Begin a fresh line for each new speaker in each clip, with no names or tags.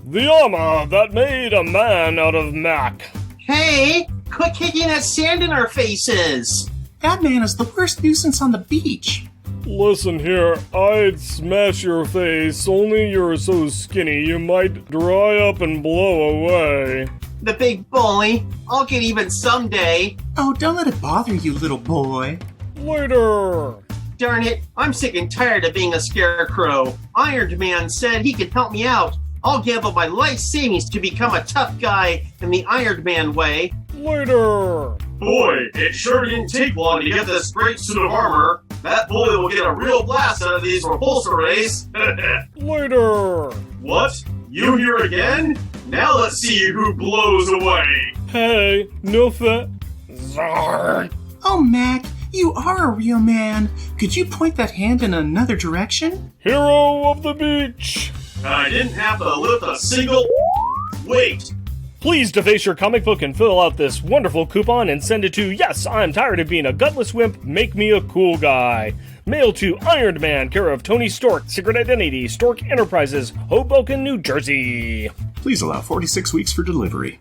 the armor that made a man out of Mac.
Hey, quit kicking that sand in our faces!
That man is the worst nuisance on the beach.
Listen here, I'd smash your face, only you're so skinny you might dry up and blow away.
The big bully. I'll get even someday.
Oh, don't let it bother you, little boy.
Later!
Darn it, I'm sick and tired of being a scarecrow. Iron Man said he could help me out. I'll gamble my life savings to become a tough guy in the Iron Man way.
Later!
Boy, it sure didn't take long to get this great suit of armor. That bully will get a real blast out of these repulsor rays.
Later!
What? You here again? Now let's see who blows away.
Hey, no fa- Zark!
Oh, Mac, you are a real man. Could you point that hand in another direction?
Hero of the beach!
I didn't have to lift a single weight.
Please deface your comic book and fill out this wonderful coupon and send it to Yes, I'm Tired of Being a Gutless Wimp, Make Me a Cool Guy. Mail to Iron Man, care of Tony Stork, Secret Identity, Stork Enterprises, Hoboken, New Jersey.
Please allow 46 weeks for delivery.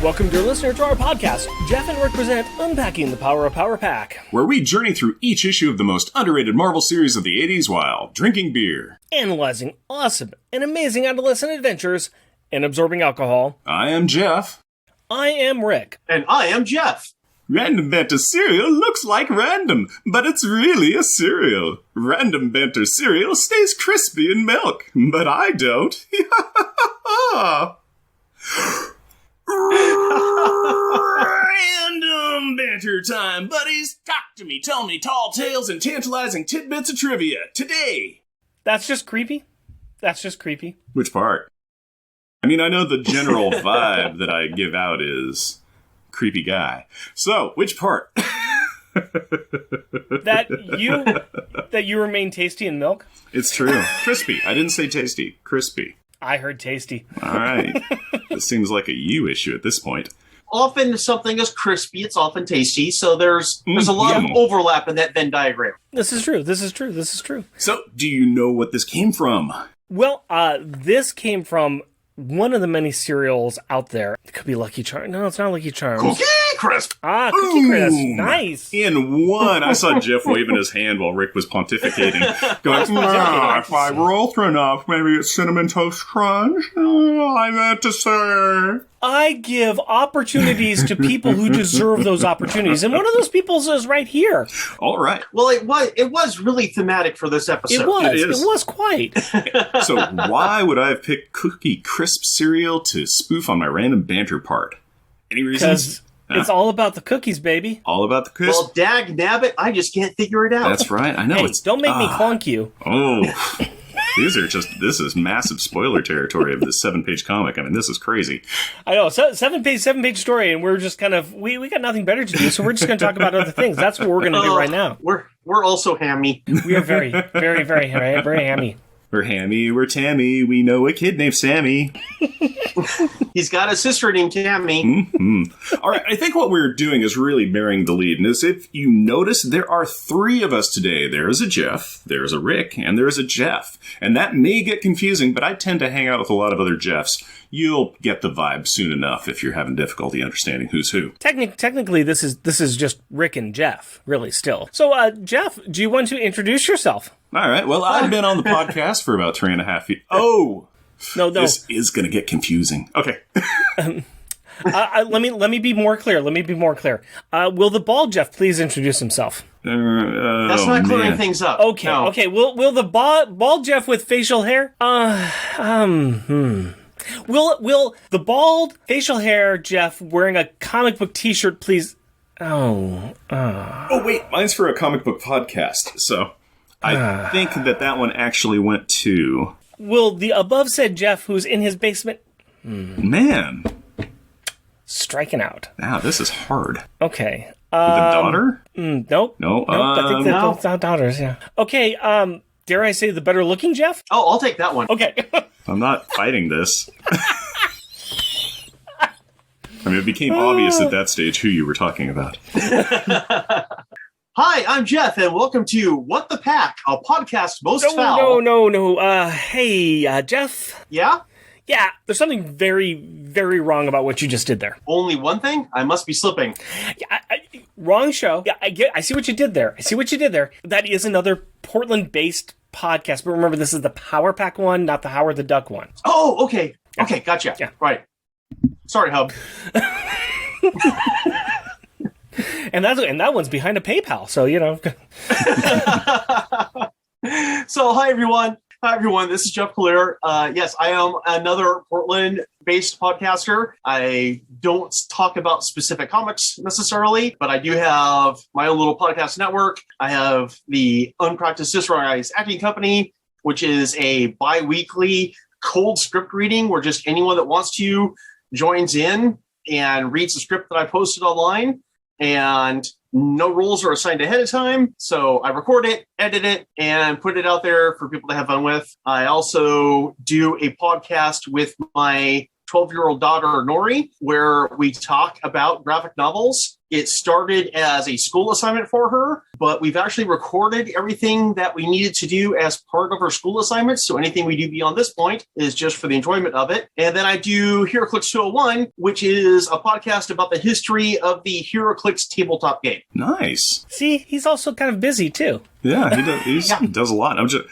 Welcome, dear listener, to our podcast. Jeff and Rick present Unpacking the Power of Power Pack,
where we journey through each issue of the most underrated Marvel series of the 80s while drinking beer.
analyzing awesome and amazing adolescent adventures, and absorbing alcohol.
I am Jeff.
I am Rick.
And I am Jeff.
Random Banter cereal looks like random, but it's really a cereal. Random Banter cereal stays crispy in milk, but I don't. Random Banter time, buddies. Talk to me, tell me tall tales and tantalizing tidbits of trivia today.
That's just creepy. That's just creepy.
Which part? I mean, I know the general vibe that I give out is creepy guy. So, which part?
That you remain tasty in milk?
It's true. Crispy. I didn't say tasty. Crispy.
I heard tasty.
All right. This seems like a you issue at this point.
Often something is crispy, it's often tasty, so there's a lot of overlap in that Venn diagram.
This is true. This is true. This is true.
So, do you know what this came from?
Well, this came from one of the many cereals out there. It could be Lucky Charms. No, it's not Lucky Charms.
Cookie Crisp!
Ah, Cookie Crisp. Nice.
In one. I saw Jeff waving his hand while Rick was pontificating. Going, if I roll through enough, maybe it's Cinnamon Toast Crunch. I meant to say.
I give opportunities to people who deserve those opportunities. And one of those people is right here.
All right.
Well, it was really thematic for this episode.
It was.
It is.
It was quite.
So why would I have picked Cookie Crisp cereal to spoof on my random banter part? Any reasons?
Because it's all about the cookies, baby.
All about the crisp?
Well, dag nabbit, I just can't figure it out.
That's right. I know.
Hey, don't make me clonk you.
Oh, this is massive spoiler territory of this 7-page comic. I mean, this is crazy.
I know, seven page story, and we're just kind of, we got nothing better to do, so we're just going to talk about other things. That's what we're going to do right now.
We're also hammy.
We are very, very, very, very hammy.
We're Hammy, we're Tammy, we know a kid named Sammy.
He's got a sister named Tammy.
Mm-hmm. All right, I think what we're doing is really bearing the lead. And as if you notice, there are 3 of us today. There is a Jeff, there's a Rick, and there is a Jeff. And that may get confusing, but I tend to hang out with a lot of other Jeffs. You'll get the vibe soon enough if you're having difficulty understanding who's who.
Technically, this is just Rick and Jeff, really, still. So, Jeff, do you want to introduce yourself?
All right, well, I've been on the podcast for about 3.5 years. Oh!
No.
This is going to get confusing. Okay.
Let me be more clear. Will the bald Jeff please introduce himself?
That's not clearing things up.
Okay,
no.
Okay. Will the bald Jeff with facial hair? Will the bald facial hair Jeff wearing a comic book T-shirt please? Oh,
wait, mine's for a comic book podcast, so I think that one actually went to.
Will the above said Jeff, who's in his basement,
Man,
striking out?
Wow, this is hard.
Okay.
With a daughter?
Nope.
No.
I think that's not daughters. Yeah. Okay. Dare I say the better looking Jeff?
Oh, I'll take that one.
Okay.
I'm not fighting this. I mean, it became obvious at that stage who you were talking about.
Hi, I'm Jeff, and welcome to What the Pack, a podcast most foul.
No. Hey, Jeff.
Yeah?
Yeah, there's something very, very wrong about what you just did there.
Only one thing? I must be slipping.
Yeah, wrong show. Yeah, I see what you did there. That is another Portland-based podcast, but remember, this is the Power Pack one, not the Howard the Duck one.
Oh, okay.
Yeah.
Okay, gotcha.
Yeah.
Right. Sorry, Hub.
And that one's behind a PayPal, so, you know.
So, hi, everyone. This is Jeff Polier. Yes, I am another Portland-based podcaster. I don't talk about specific comics necessarily, but I do have my own little podcast network. I have the Unpracticed Disorganized Acting Company, which is a bi-weekly cold script reading where just anyone that wants to joins in and reads the script that I posted online. And no rules are assigned ahead of time. So I record it, edit it, and put it out there for people to have fun with. I also do a podcast with my 12-year-old daughter, Nori, where we talk about graphic novels. It started as a school assignment for her, but we've actually recorded everything that we needed to do as part of her school assignments. So anything we do beyond this point is just for the enjoyment of it. And then I do Hero-clix 201, which is a podcast about the history of the Hero-clix tabletop game.
Nice.
See, he's also kind of busy, too.
Yeah, he does a lot. I'm just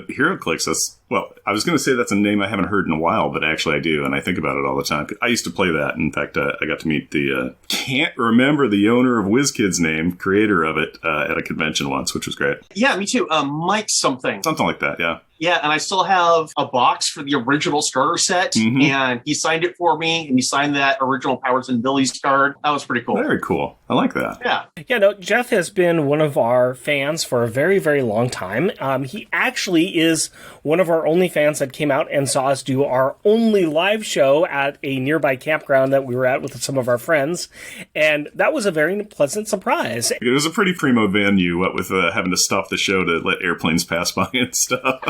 Hero-clix. I was going to say that's a name I haven't heard in a while, but actually I do, and I think about it all the time. I used to play that. In fact, I got to meet the can't remember the owner of WizKid's name, creator of it, at a convention once, which was great.
Yeah, me too. Mike something
like that. Yeah.
Yeah, and I still have a box for the original starter set, and he signed it for me, and he signed that original Powers and Billy's card. That was pretty cool.
Very cool. I like that.
Yeah.
Yeah, no, Jeff has been one of our fans for a very, very long time. He actually is one of our only fans that came out and saw us do our only live show at a nearby campground that we were at with some of our friends, and that was a very pleasant surprise.
It was a pretty primo venue, what with having to stop the show to let airplanes pass by and stuff.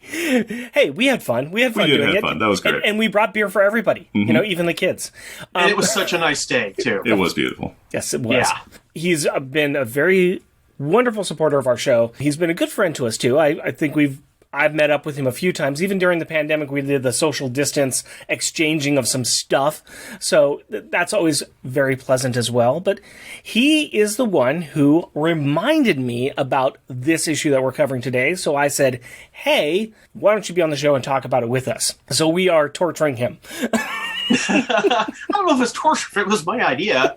Hey, we had fun. We had fun doing it.
That was great.
And we brought beer for everybody, you know, even the kids.
And it was such a nice day, too.
It was beautiful.
Yes, it was.
Yeah.
He's been a very wonderful supporter of our show. He's been a good friend to us, too. I think I've met up with him a few times. Even during the pandemic, we did the social distance exchanging of some stuff. So that's always very pleasant as well. But he is the one who reminded me about this issue that we're covering today. So I said, hey, why don't you be on the show and talk about it with us? So we are torturing him.
I don't know if it's torture, if it was my idea.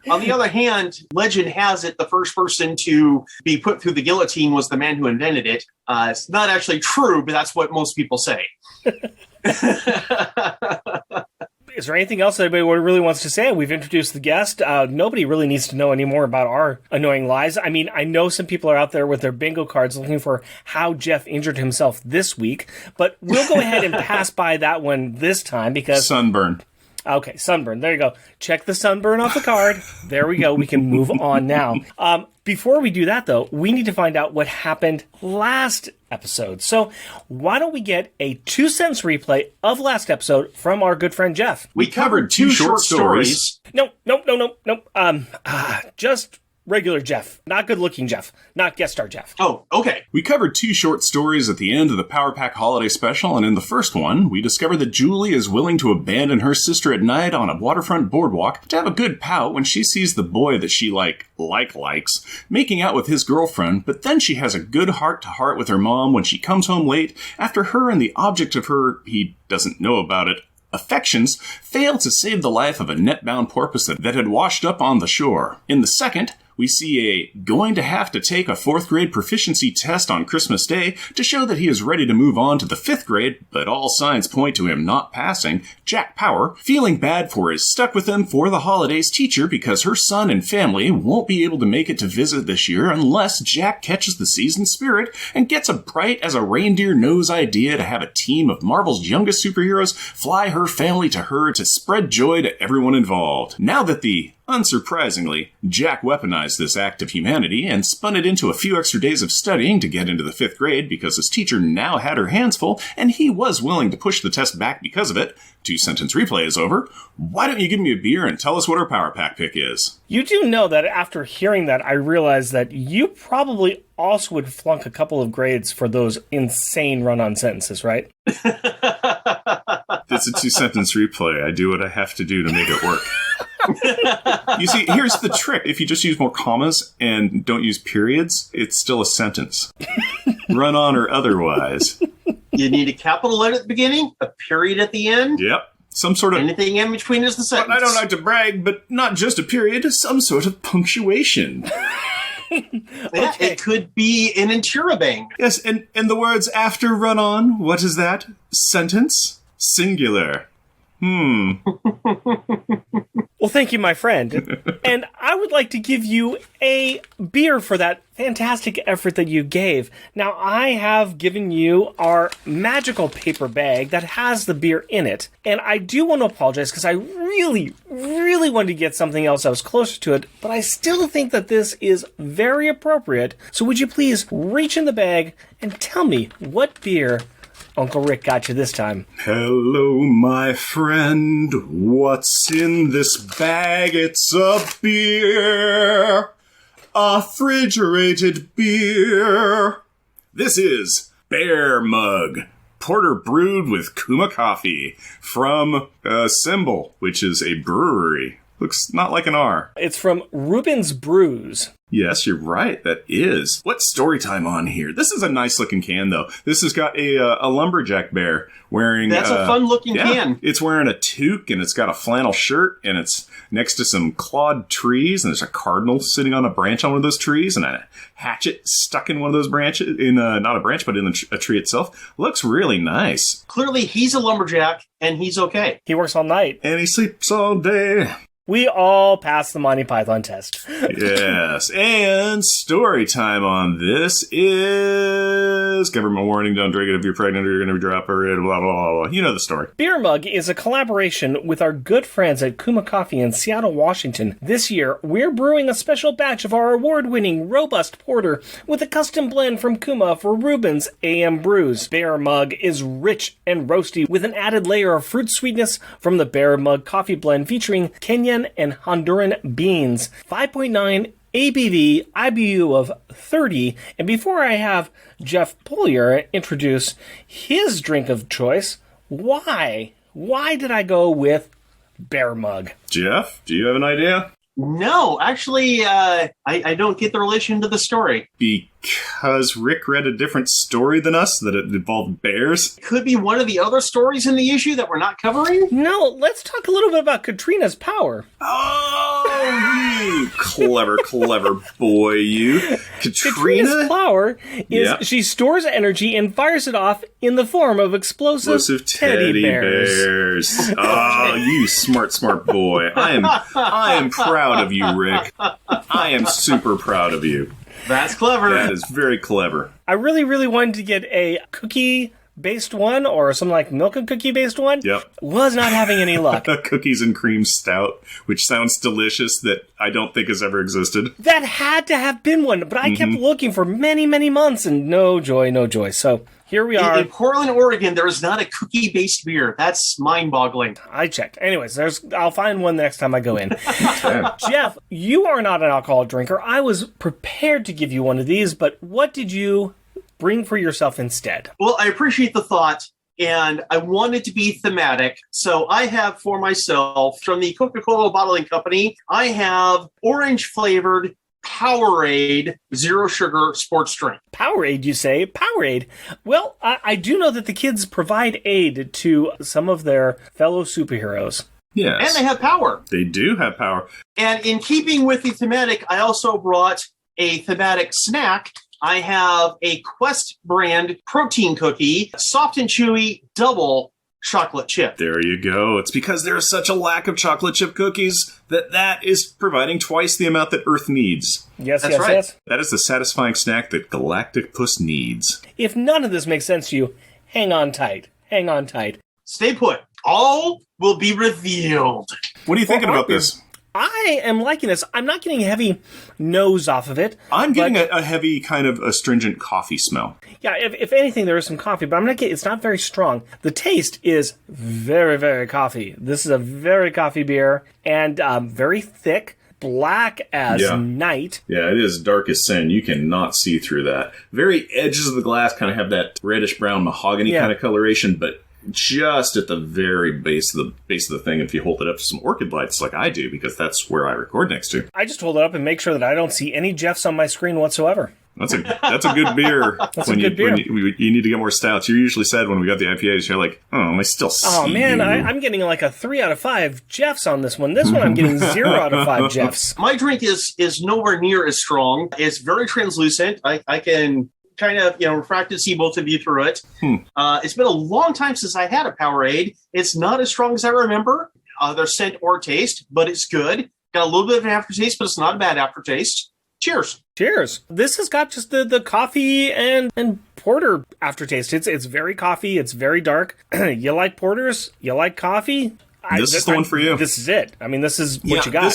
On the other hand, legend has it the first person to be put through the guillotine was the man who invented it. It's not actually true, but that's what most people say.
Is there anything else that anybody really wants to say? We've introduced the guest. Nobody really needs to know any more about our annoying lies. I mean, I know some people are out there with their bingo cards looking for how Jeff injured himself this week, but we'll go ahead and pass by that one this time because...
Sunburn.
Okay, sunburn. There you go. Check the sunburn off the card. There we go. We can move on now. Before we do that, though, we need to find out what happened last episode. So why don't we get a 2-sentence replay of last episode from our good friend Jeff?
We covered two short stories.
No. Just regular Jeff. Not good-looking Jeff. Not guest star Jeff.
Oh, okay.
We covered 2 short stories at the end of the Power Pack Holiday Special, and in the first one, we discovered that Julie is willing to abandon her sister at night on a waterfront boardwalk to have a good pout when she sees the boy that she likes making out with his girlfriend, but then she has a good heart-to-heart with her mom when she comes home late after her and the object of her, he doesn't know about it, affections failed to save the life of a net-bound porpoise that had washed up on the shore. In the second, we see a going to have to take a 4th grade proficiency test on Christmas Day to show that he is ready to move on to the 5th grade, but all signs point to him not passing. Jack Power, feeling bad for his stuck with him for the holidays teacher because her son and family won't be able to make it to visit this year unless Jack catches the season spirit and gets a bright as a reindeer nose idea to have a team of Marvel's youngest superheroes fly her family to her to spread joy to everyone involved. Now that the Unsurprisingly, Jack weaponized this act of humanity and spun it into a few extra days of studying to get into the 5th grade because his teacher now had her hands full and he was willing to push the test back because of it. 2-sentence replay is over. Why don't you give me a beer and tell us what our Power Pack pick is?
You do know that after hearing that, I realized that you probably also would flunk a couple of grades for those insane run-on sentences, right?
It's a 2-sentence replay. I do what I have to do to make it work. You see, here's the trick. If you just use more commas and don't use periods, it's still a sentence. Run on or otherwise.
You need a capital letter at the beginning, a period at the end.
Yep. Some sort of...
Anything in between is the sentence.
But I don't like to brag, but not just a period, some sort of punctuation.
Yeah, it could be an interrobang.
Yes, and the words after run on, what is that? Sentence? Singular.
Well, thank you, my friend. And I would like to give you a beer for that fantastic effort that you gave. Now, I have given you our magical paper bag that has the beer in it. And I do want to apologize because I really, really wanted to get something else that was closer to it. But I still think that this is very appropriate. So would you please reach in the bag and tell me what beer Uncle Rick got you this time?
Hello, my friend. What's in this bag? It's a beer. A refrigerated beer. This is Bear Mug. Porter brewed with Kuma coffee from Symbol, which is a brewery. Looks not like an R.
It's from Reuben's Brews.
Yes, you're right. That is. What's story time on here? This is a nice looking can, though. This has got a lumberjack bear wearing...
That's a fun looking can.
It's wearing a toque, and it's got a flannel shirt, and it's next to some clawed trees, and there's a cardinal sitting on a branch on one of those trees, and a hatchet stuck in one of those branches, not a branch, but in a tree itself. Looks really nice.
Clearly, he's a lumberjack, and he's okay.
He works all night.
And he sleeps all day.
We all passed the Monty Python test.
Yes. And story time on this is government warning, don't drink it if you're pregnant or you're going to drop her, blah, blah, blah, blah. You know the story.
Beer Mug is a collaboration with our good friends at Kuma Coffee in Seattle, Washington. This year, we're brewing a special batch of our award-winning Robust Porter with a custom blend from Kuma for Reuben's AM Brews. Bear Mug is rich and roasty with an added layer of fruit sweetness from the Bear Mug coffee blend featuring Kenyan and Honduran beans. 5.9 ABV, IBU of 30. And before I have Jeff Polier introduce his drink of choice, why did I go with Bear Mug?
Jeff, do you have an idea?
No, actually, I don't get the relation to the story.
Because Rick read a different story than us, that it involved bears?
Could be one of the other stories in the issue that we're not covering?
No, let's talk a little bit about Katrina's power.
Oh, you clever boy, you.
Katrina's power is she stores energy and fires it off in the form of explosive teddy bears.
Oh, you smart boy. I am proud of you, Rick. I am super proud of you.
That's clever.
That is very clever.
I really, really wanted to get a cookie-based one or something like milk and cookie-based one.
Yep.
Was not having any luck.
A cookies and cream stout, which sounds delicious, that I don't think has ever existed.
That had to have been one, but I kept looking for many, many months and no joy. So here we are.
In Portland, Oregon, there is not a cookie-based beer. That's mind-boggling.
I checked. Anyways, I'll find one the next time I go in. Jeff, you are not an alcohol drinker. I was prepared to give you one of these, but what did you bring for yourself instead?
Well, I appreciate the thought, and I want it to be thematic. So I have for myself, from the Coca-Cola Bottling Company, I have orange-flavored Powerade Zero Sugar Sports Drink.
Powerade, you say? Powerade. Well, I do know that the kids provide aid to some of their fellow superheroes.
Yes.
And they have power.
They do have power.
And in keeping with the thematic, I also brought a thematic snack. I have a Quest brand protein cookie, soft and chewy, double chocolate chip.
There you go. It's because there is such a lack of chocolate chip cookies that is providing twice the amount that Earth needs.
Yes.
That is the satisfying snack that Galactic Puss needs.
If none of this makes sense to you, hang on tight.
Stay put. All will be revealed.
What are you thinking about this?
I am liking this. I'm not getting a heavy nose off of it.
I'm getting a heavy kind of astringent coffee smell.
Yeah, if anything, there is some coffee, but I'm not getting. It's not very strong. The taste is very, very coffee. This is a very coffee beer and very thick, black as night.
Yeah, it is dark as sin. You cannot see through that. Very edges of the glass kind of have that reddish brown mahogany kind of coloration, but just at the very base of the thing, if you hold it up to some orchid lights like I do, because that's where I record next to.
I just hold it up and make sure that I don't see any Jeffs on my screen whatsoever.
That's a good beer.
That's a good beer.
You need to get more stouts. You're usually sad when we got the IPAs. You're like, oh, am I still see
Oh, man,
you?
I'm getting like a 3 out of 5 Jeffs on this one. This one I'm getting 0 out of 5 Jeffs.
My drink is nowhere near as strong. It's very translucent. I can kind of, refract and see both of you through it. It's been a long time since I had a Powerade. It's not as strong as I remember, their scent or taste, but it's good. Got a little bit of an aftertaste, but it's not a bad aftertaste. Cheers.
Cheers. This has got just the coffee and porter aftertaste. It's very coffee. It's very dark. You like porters? You like coffee?
This is the one for you.
This is it. I mean, this is what you got.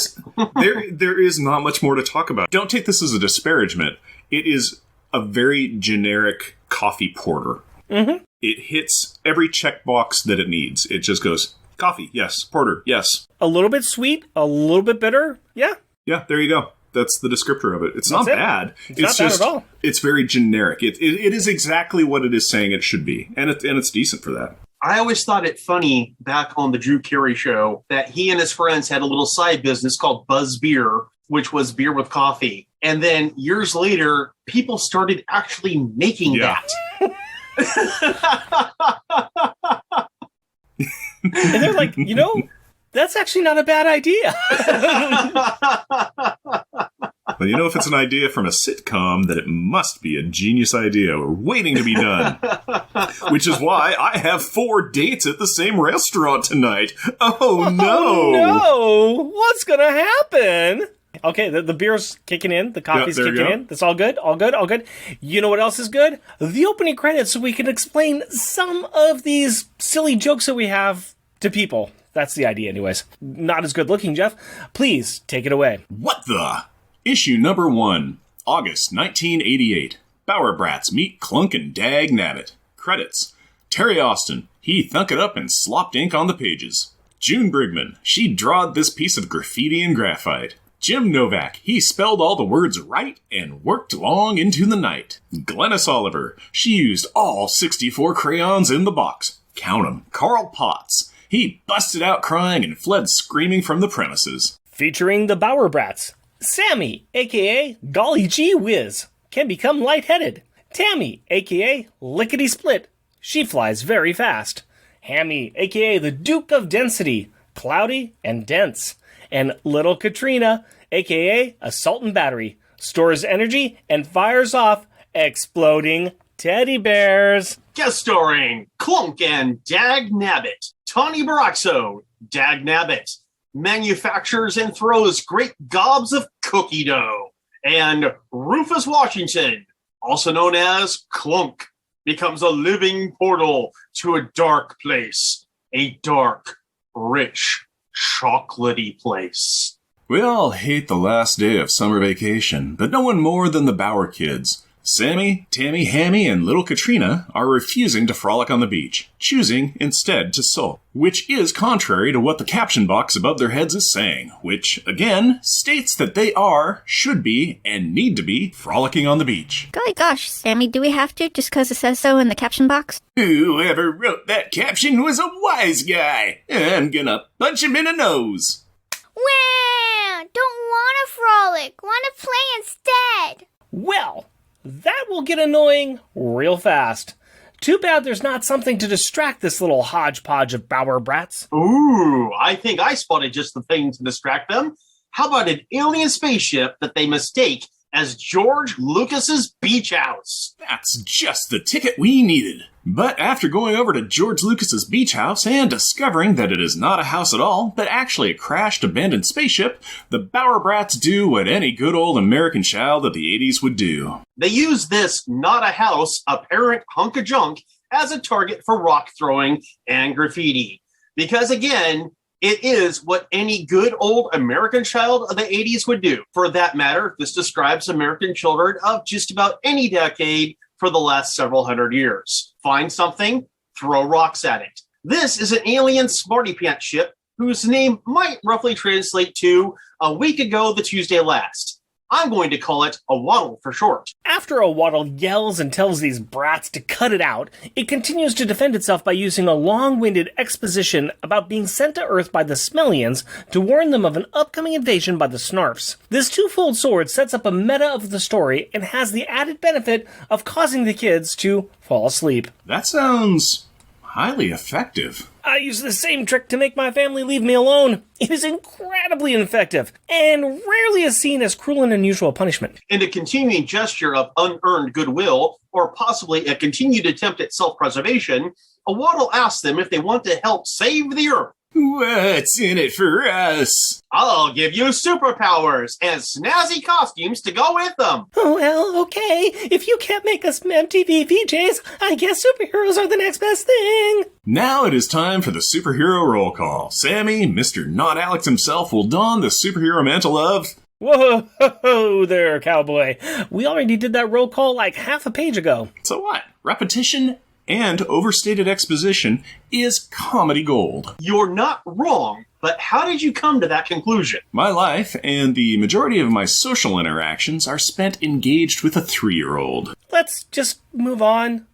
There is not much more to talk about. Don't take this as a disparagement. It is a very generic coffee porter. Mm-hmm. It hits every checkbox that it needs. It just goes, coffee, yes. Porter, yes.
A little bit sweet, a little bit bitter. Yeah.
Yeah, there you go. That's the descriptor of it. It's not bad.
It's not bad at all.
It's very generic. It is exactly what it is saying it should be. And it's decent for that.
I always thought it funny back on the Drew Carey show that he and his friends had a little side business called Buzz Beer, which was beer with coffee. And then years later, people started actually making that.
And they're like, that's actually not a bad idea.
Well, if it's an idea from a sitcom, then it must be a genius idea or waiting to be done. Which is why I have 4 dates at the same restaurant tonight. Oh, no.
Oh, no. What's going to happen? Okay, the beer's kicking in. The coffee's kicking in. That's all good. All good. All good. You know what else is good? The opening credits, so we can explain some of these silly jokes that we have to people. That's the idea, anyways. Not as good looking, Jeff. Please take it away.
What the? Issue number 1, August 1988. Bower Brats meet Clunk and Dag Nabbit. Credits: Terry Austin, he thunk it up and slopped ink on the pages. June Brigman, she drawed this piece of graffiti and graphite. Jim Novak, he spelled all the words right and worked long into the night. Glennis Oliver, she used all 64 crayons in the box. Count 'em. Carl Potts, he busted out crying and fled screaming from the premises.
Featuring the Bower Brats. Sammy, a.k.a. Golly Gee Whiz, can become lightheaded. Tammy, a.k.a. Lickety Split, she flies very fast. Hammy, a.k.a. the Duke of Density, cloudy and dense. And Little Katrina, a.k.a. Assault and Battery, stores energy and fires off exploding teddy bears.
Guest starring Clunk and Dag Nabbit. Tawny Baraxo, Dag Nabbit, manufactures and throws great gobs of cookie dough. And Rufus Washington, also known as Clunk, becomes a living portal to a dark place. A dark, rich, chocolatey place.
We all hate the last day of summer vacation, but no one more than the Bower kids. Sammy, Tammy, Hammy, and little Katrina are refusing to frolic on the beach, choosing instead to sulk, which is contrary to what the caption box above their heads is saying, which, again, states that they are, should be, and need to be frolicking on the beach.
Golly gosh, Sammy, do we have to just because it says so in the caption box?
Whoever wrote that caption was a wise guy. I'm gonna punch him in the nose.
Wow, don't want to frolic, want to play instead.
Well, that will get annoying real fast. Too bad there's not something to distract this little hodgepodge of Bower Brats.
Ooh, I think I spotted just the thing to distract them. How about an alien spaceship that they mistake as George Lucas's beach house?
That's just the ticket we needed. But after going over to George Lucas's beach house and discovering that it is not a house at all, but actually a crashed, abandoned spaceship, the Bower Brats do what any good old American child of the 80s would do.
They use this not a house, apparent hunk of junk as a target for rock throwing and graffiti. Because again, It is what any good old American child of the 80s would do. For that matter, this describes American children of just about any decade for the last several hundred years. Find something, throw rocks at it. This is an alien smarty pants ship whose name might roughly translate to a week ago the Tuesday last. I'm going to call it a waddle for short.
After a waddle yells and tells these brats to cut it out, it continues to defend itself by using a long-winded exposition about being sent to Earth by the Smellians to warn them of an upcoming invasion by the Snarfs. This two-fold sword sets up a meta of the story and has the added benefit of causing the kids to fall asleep.
That sounds highly effective.
I use the same trick to make my family leave me alone. It is incredibly effective, and rarely is seen as cruel and unusual punishment.
In a continuing gesture of unearned goodwill, or possibly a continued attempt at self-preservation, a waddle asks them if they want to help save the Earth.
What's in it for us?
I'll give you superpowers and snazzy costumes to go with them.
Oh, well, okay. If you can't make us MTV VJs, I guess superheroes are the next best thing.
Now it is time for the superhero roll call. Sammy, Mr. Not Alex himself, will don the superhero mantle of...
Whoa there, cowboy. We already did that roll call like half a page ago.
So what? Repetition and overstated exposition is comedy gold.
You're not wrong, but how did you come to that conclusion?
My life and the majority of my social interactions are spent engaged with a 3-year-old.
Let's just move on.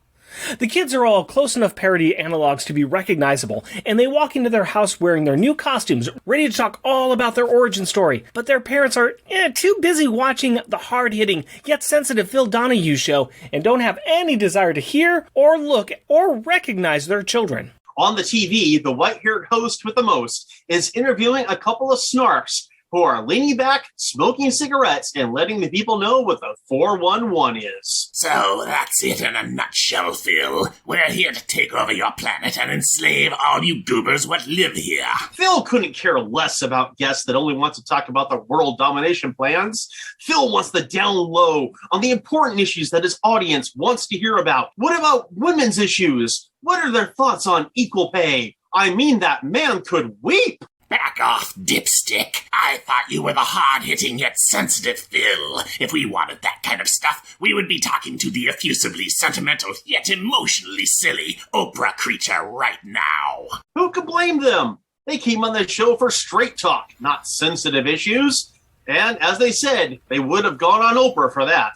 The kids are all close enough parody analogs to be recognizable, and they walk into their house wearing their new costumes, ready to talk all about their origin story. But their parents are too busy watching the hard-hitting, yet sensitive Phil Donahue show, and don't have any desire to hear, or look, or recognize their children.
On the TV, the white-haired host with the most is interviewing a couple of snarks who are leaning back, smoking cigarettes, and letting the people know what the 411 is.
So that's it in a nutshell, Phil. We're here to take over your planet and enslave all you goobers what live here.
Phil couldn't care less about guests that only want to talk about the world domination plans. Phil wants the down low on the important issues that his audience wants to hear about. What about women's issues? What are their thoughts on equal pay? I mean, that man could weep.
Back off, dipstick. I thought you were the hard-hitting yet sensitive Phil. If we wanted that kind of stuff, we would be talking to the effusively sentimental yet emotionally silly Oprah creature right now.
Who could blame them? They came on the show for straight talk, not sensitive issues. And as they said, they would have gone on Oprah for that.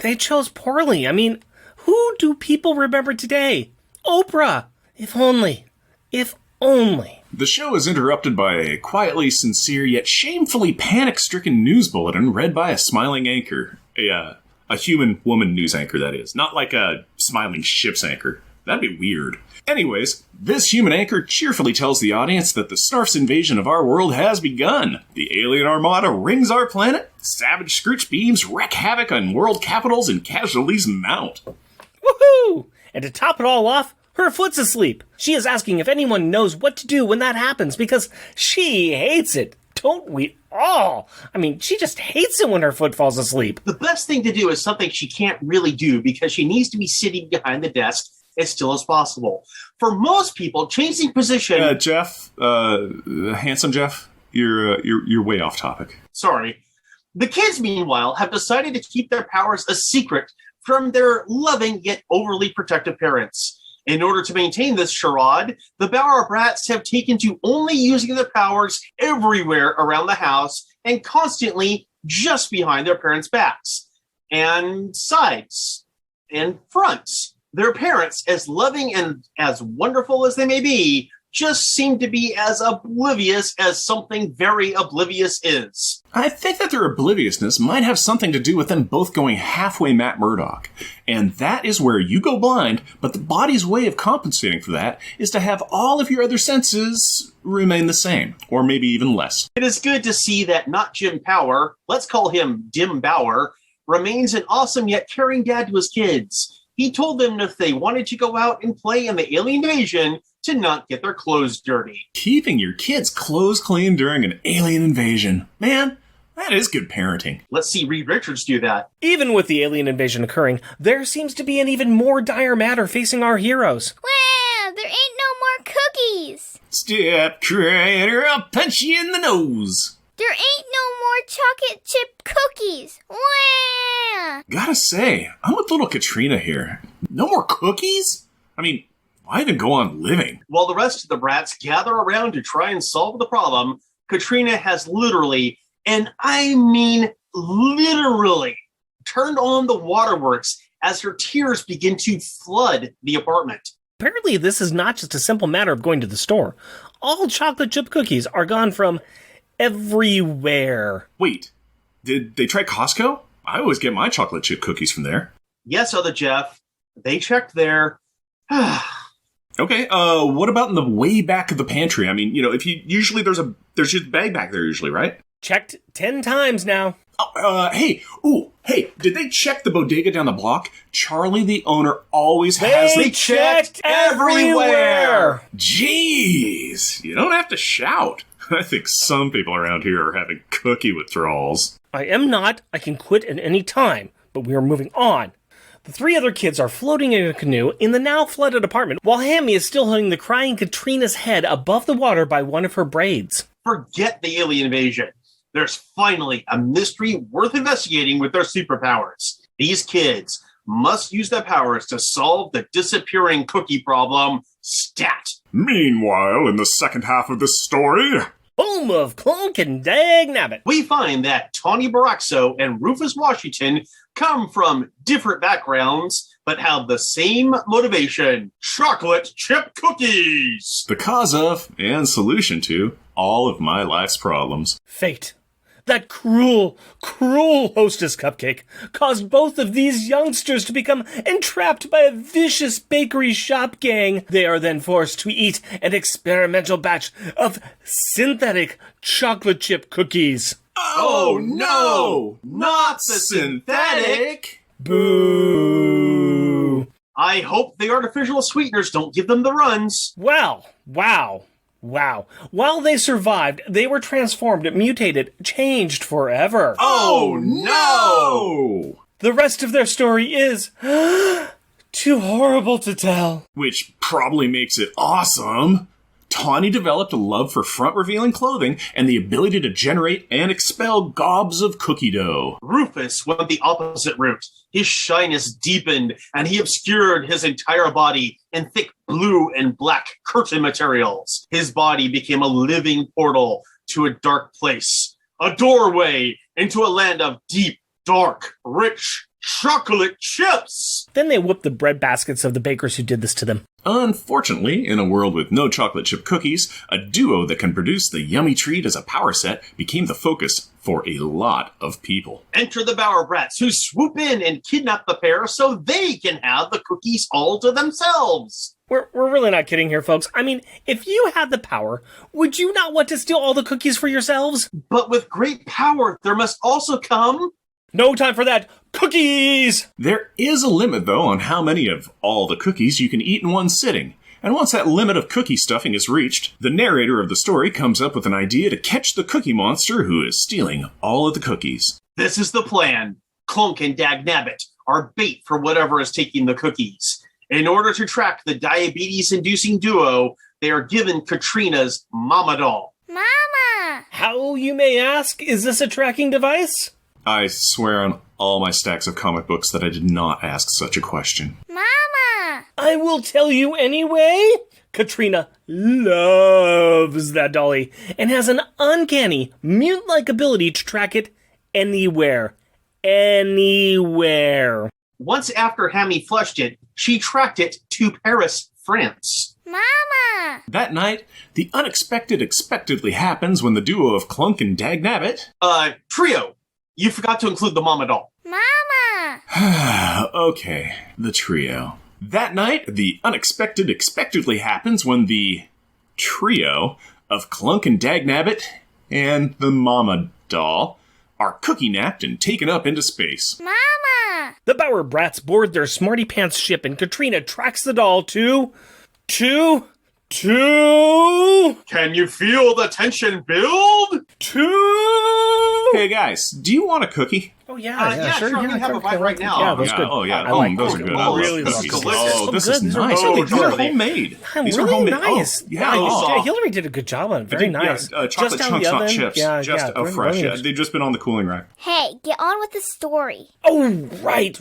They chose poorly. I mean, who do people remember today? Oprah! If only. If only.
The show is interrupted by a quietly sincere yet shamefully panic-stricken news bulletin read by a smiling anchor. A human woman news anchor, that is. Not like a smiling ship's anchor. That'd be weird. Anyways, this human anchor cheerfully tells the audience that the Snarf's invasion of our world has begun. The alien armada rings our planet, savage screech beams wreak havoc on world capitals, and casualties mount.
Woohoo! And to top it all off, her foot's asleep. She is asking if anyone knows what to do when that happens because she hates it. Don't we all? I mean, she just hates it when her foot falls asleep.
The best thing to do is something she can't really do because she needs to be sitting behind the desk as still as possible. For most people, changing position...
Jeff, handsome Jeff, you're way off topic.
Sorry. The kids, meanwhile, have decided to keep their powers a secret from their loving yet overly protective parents. In order to maintain this charade, the Bauer brats have taken to only using their powers everywhere around the house and constantly just behind their parents' backs and sides and fronts. Their parents, as loving and as wonderful as they may be, just seem to be as oblivious as something very oblivious is.
I think that their obliviousness might have something to do with them both going halfway Matt Murdock. And that is where you go blind, but the body's way of compensating for that is to have all of your other senses remain the same, or maybe even less.
It is good to see that not Jim Power, let's call him Dim Bauer, remains an awesome yet caring dad to his kids. He told them if they wanted to go out and play in the alien invasion, to not get their clothes dirty.
Keeping your kids' clothes clean during an alien invasion. Man, that is good parenting.
Let's see Reed Richards do that.
Even with the alien invasion occurring, there seems to be an even more dire matter facing our heroes.
Wow, there ain't no more cookies.
Step critter, I'll punch you in the nose.
There ain't no more chocolate chip cookies. Wah!
Gotta say, I'm with little Katrina here. No more cookies? I mean, why even go on living?
While the rest of the brats gather around to try and solve the problem, Katrina has literally, and I mean literally, turned on the waterworks as her tears begin to flood the apartment.
Apparently, this is not just a simple matter of going to the store. All chocolate chip cookies are gone from everywhere.
Wait, did they try Costco? I always get my chocolate chip cookies from there.
Yes, other Jeff, they checked there.
Okay, what about in the way back of the pantry? I mean, if you usually there's just a bag back there usually, right?
Checked 10 times now.
Hey, did they check the bodega down the block? Charlie, the owner, always has...
They checked everywhere!
Jeez, you don't have to shout. I think some people around here are having cookie withdrawals.
I am not. I can quit at any time, but we are moving on. The 3 other kids are floating in a canoe in the now flooded apartment, while Hammy is still holding the crying Katrina's head above the water by one of her braids.
Forget the alien invasion. There's finally a mystery worth investigating with their superpowers. These kids must use their powers to solve the disappearing cookie problem, stat.
Meanwhile, in the second half of this story...
Boom of Clunk and Dag Nabbit.
We find that Tawny Baraxo and Rufus Washington come from different backgrounds, but have the same motivation: chocolate chip cookies!
The cause of, and solution to, all of my life's problems.
Fate. That cruel, cruel hostess cupcake caused both of these youngsters to become entrapped by a vicious bakery shop gang. They are then forced to eat an experimental batch of synthetic chocolate chip cookies.
Oh no! Not the synthetic!
Boo!
I hope the artificial sweeteners don't give them the runs.
Wow. While they survived, they were transformed, mutated, changed forever.
Oh no!
The rest of their story is too horrible to tell.
Which probably makes it awesome. Tawny developed a love for front-revealing clothing and the ability to generate and expel gobs of cookie dough.
Rufus went the opposite route. His shyness deepened, and he obscured his entire body in thick blue and black curtain materials. His body became a living portal to a dark place, a doorway into a land of deep, dark, rich chocolate chips.
Then they whooped the bread baskets of the bakers who did this to them.
Unfortunately, in a world with no chocolate chip cookies, a duo that can produce the yummy treat as a power set became the focus for a lot of people.
Enter the Bower Brats, who swoop in and kidnap the pair so they can have the cookies all to themselves.
We're really not kidding here, folks. I mean, if you had the power, would you not want to steal all the cookies for yourselves?
But with great power, there must also come...
No time for that. Cookies!
There is a limit, though, on how many of all the cookies you can eat in one sitting. And once that limit of cookie stuffing is reached, the narrator of the story comes up with an idea to catch the cookie monster who is stealing all of the cookies.
This is the plan. Clunk and Dag Nabbit are bait for whatever is taking the cookies. In order to track the diabetes-inducing duo, they are given Katrina's Mama doll.
Mama!
How, you may ask, is this a tracking device?
I swear on all my stacks of comic books that I did not ask such a question.
Mama!
I will tell you anyway. Katrina loves that dolly and has an uncanny, mute-like ability to track it anywhere. Anywhere.
Once after Hammy flushed it, she tracked it to Paris, France.
Mama!
That night, the unexpected expectedly happens when the duo of Clunk and Dag Nabbit...
Trio. You forgot to include the Mama doll.
Mama!
Okay, the trio. That night, the unexpected expectedly happens when the trio of Clunk and Dag Nabbit and the Mama doll are cookie-napped and taken up into space.
Mama!
The Bower Brats board their smarty pants ship and Katrina tracks the doll to...
Can you feel the tension build?
To...
Hey guys, do you want a cookie?
Oh yeah,
sure. I'm gonna have a bite right now.
Yeah, those good.
Oh yeah,
I like
those are good. I love
really
cookies.
love
delicious.
Oh, this
So
is
good. These are
nice.
really
These are
good.
homemade. These are
Really
homemade.
nice.
Oh, yeah.
Yeah, Hillary did a good job on it. Very nice.
Chocolate
Just out of
chunks,
the
not
oven.
chips.
Yeah,
just
yeah.
fresh.
Really
Yeah,
nice.
they've just been on the cooling rack.
Hey, get on with the story.
Oh, right.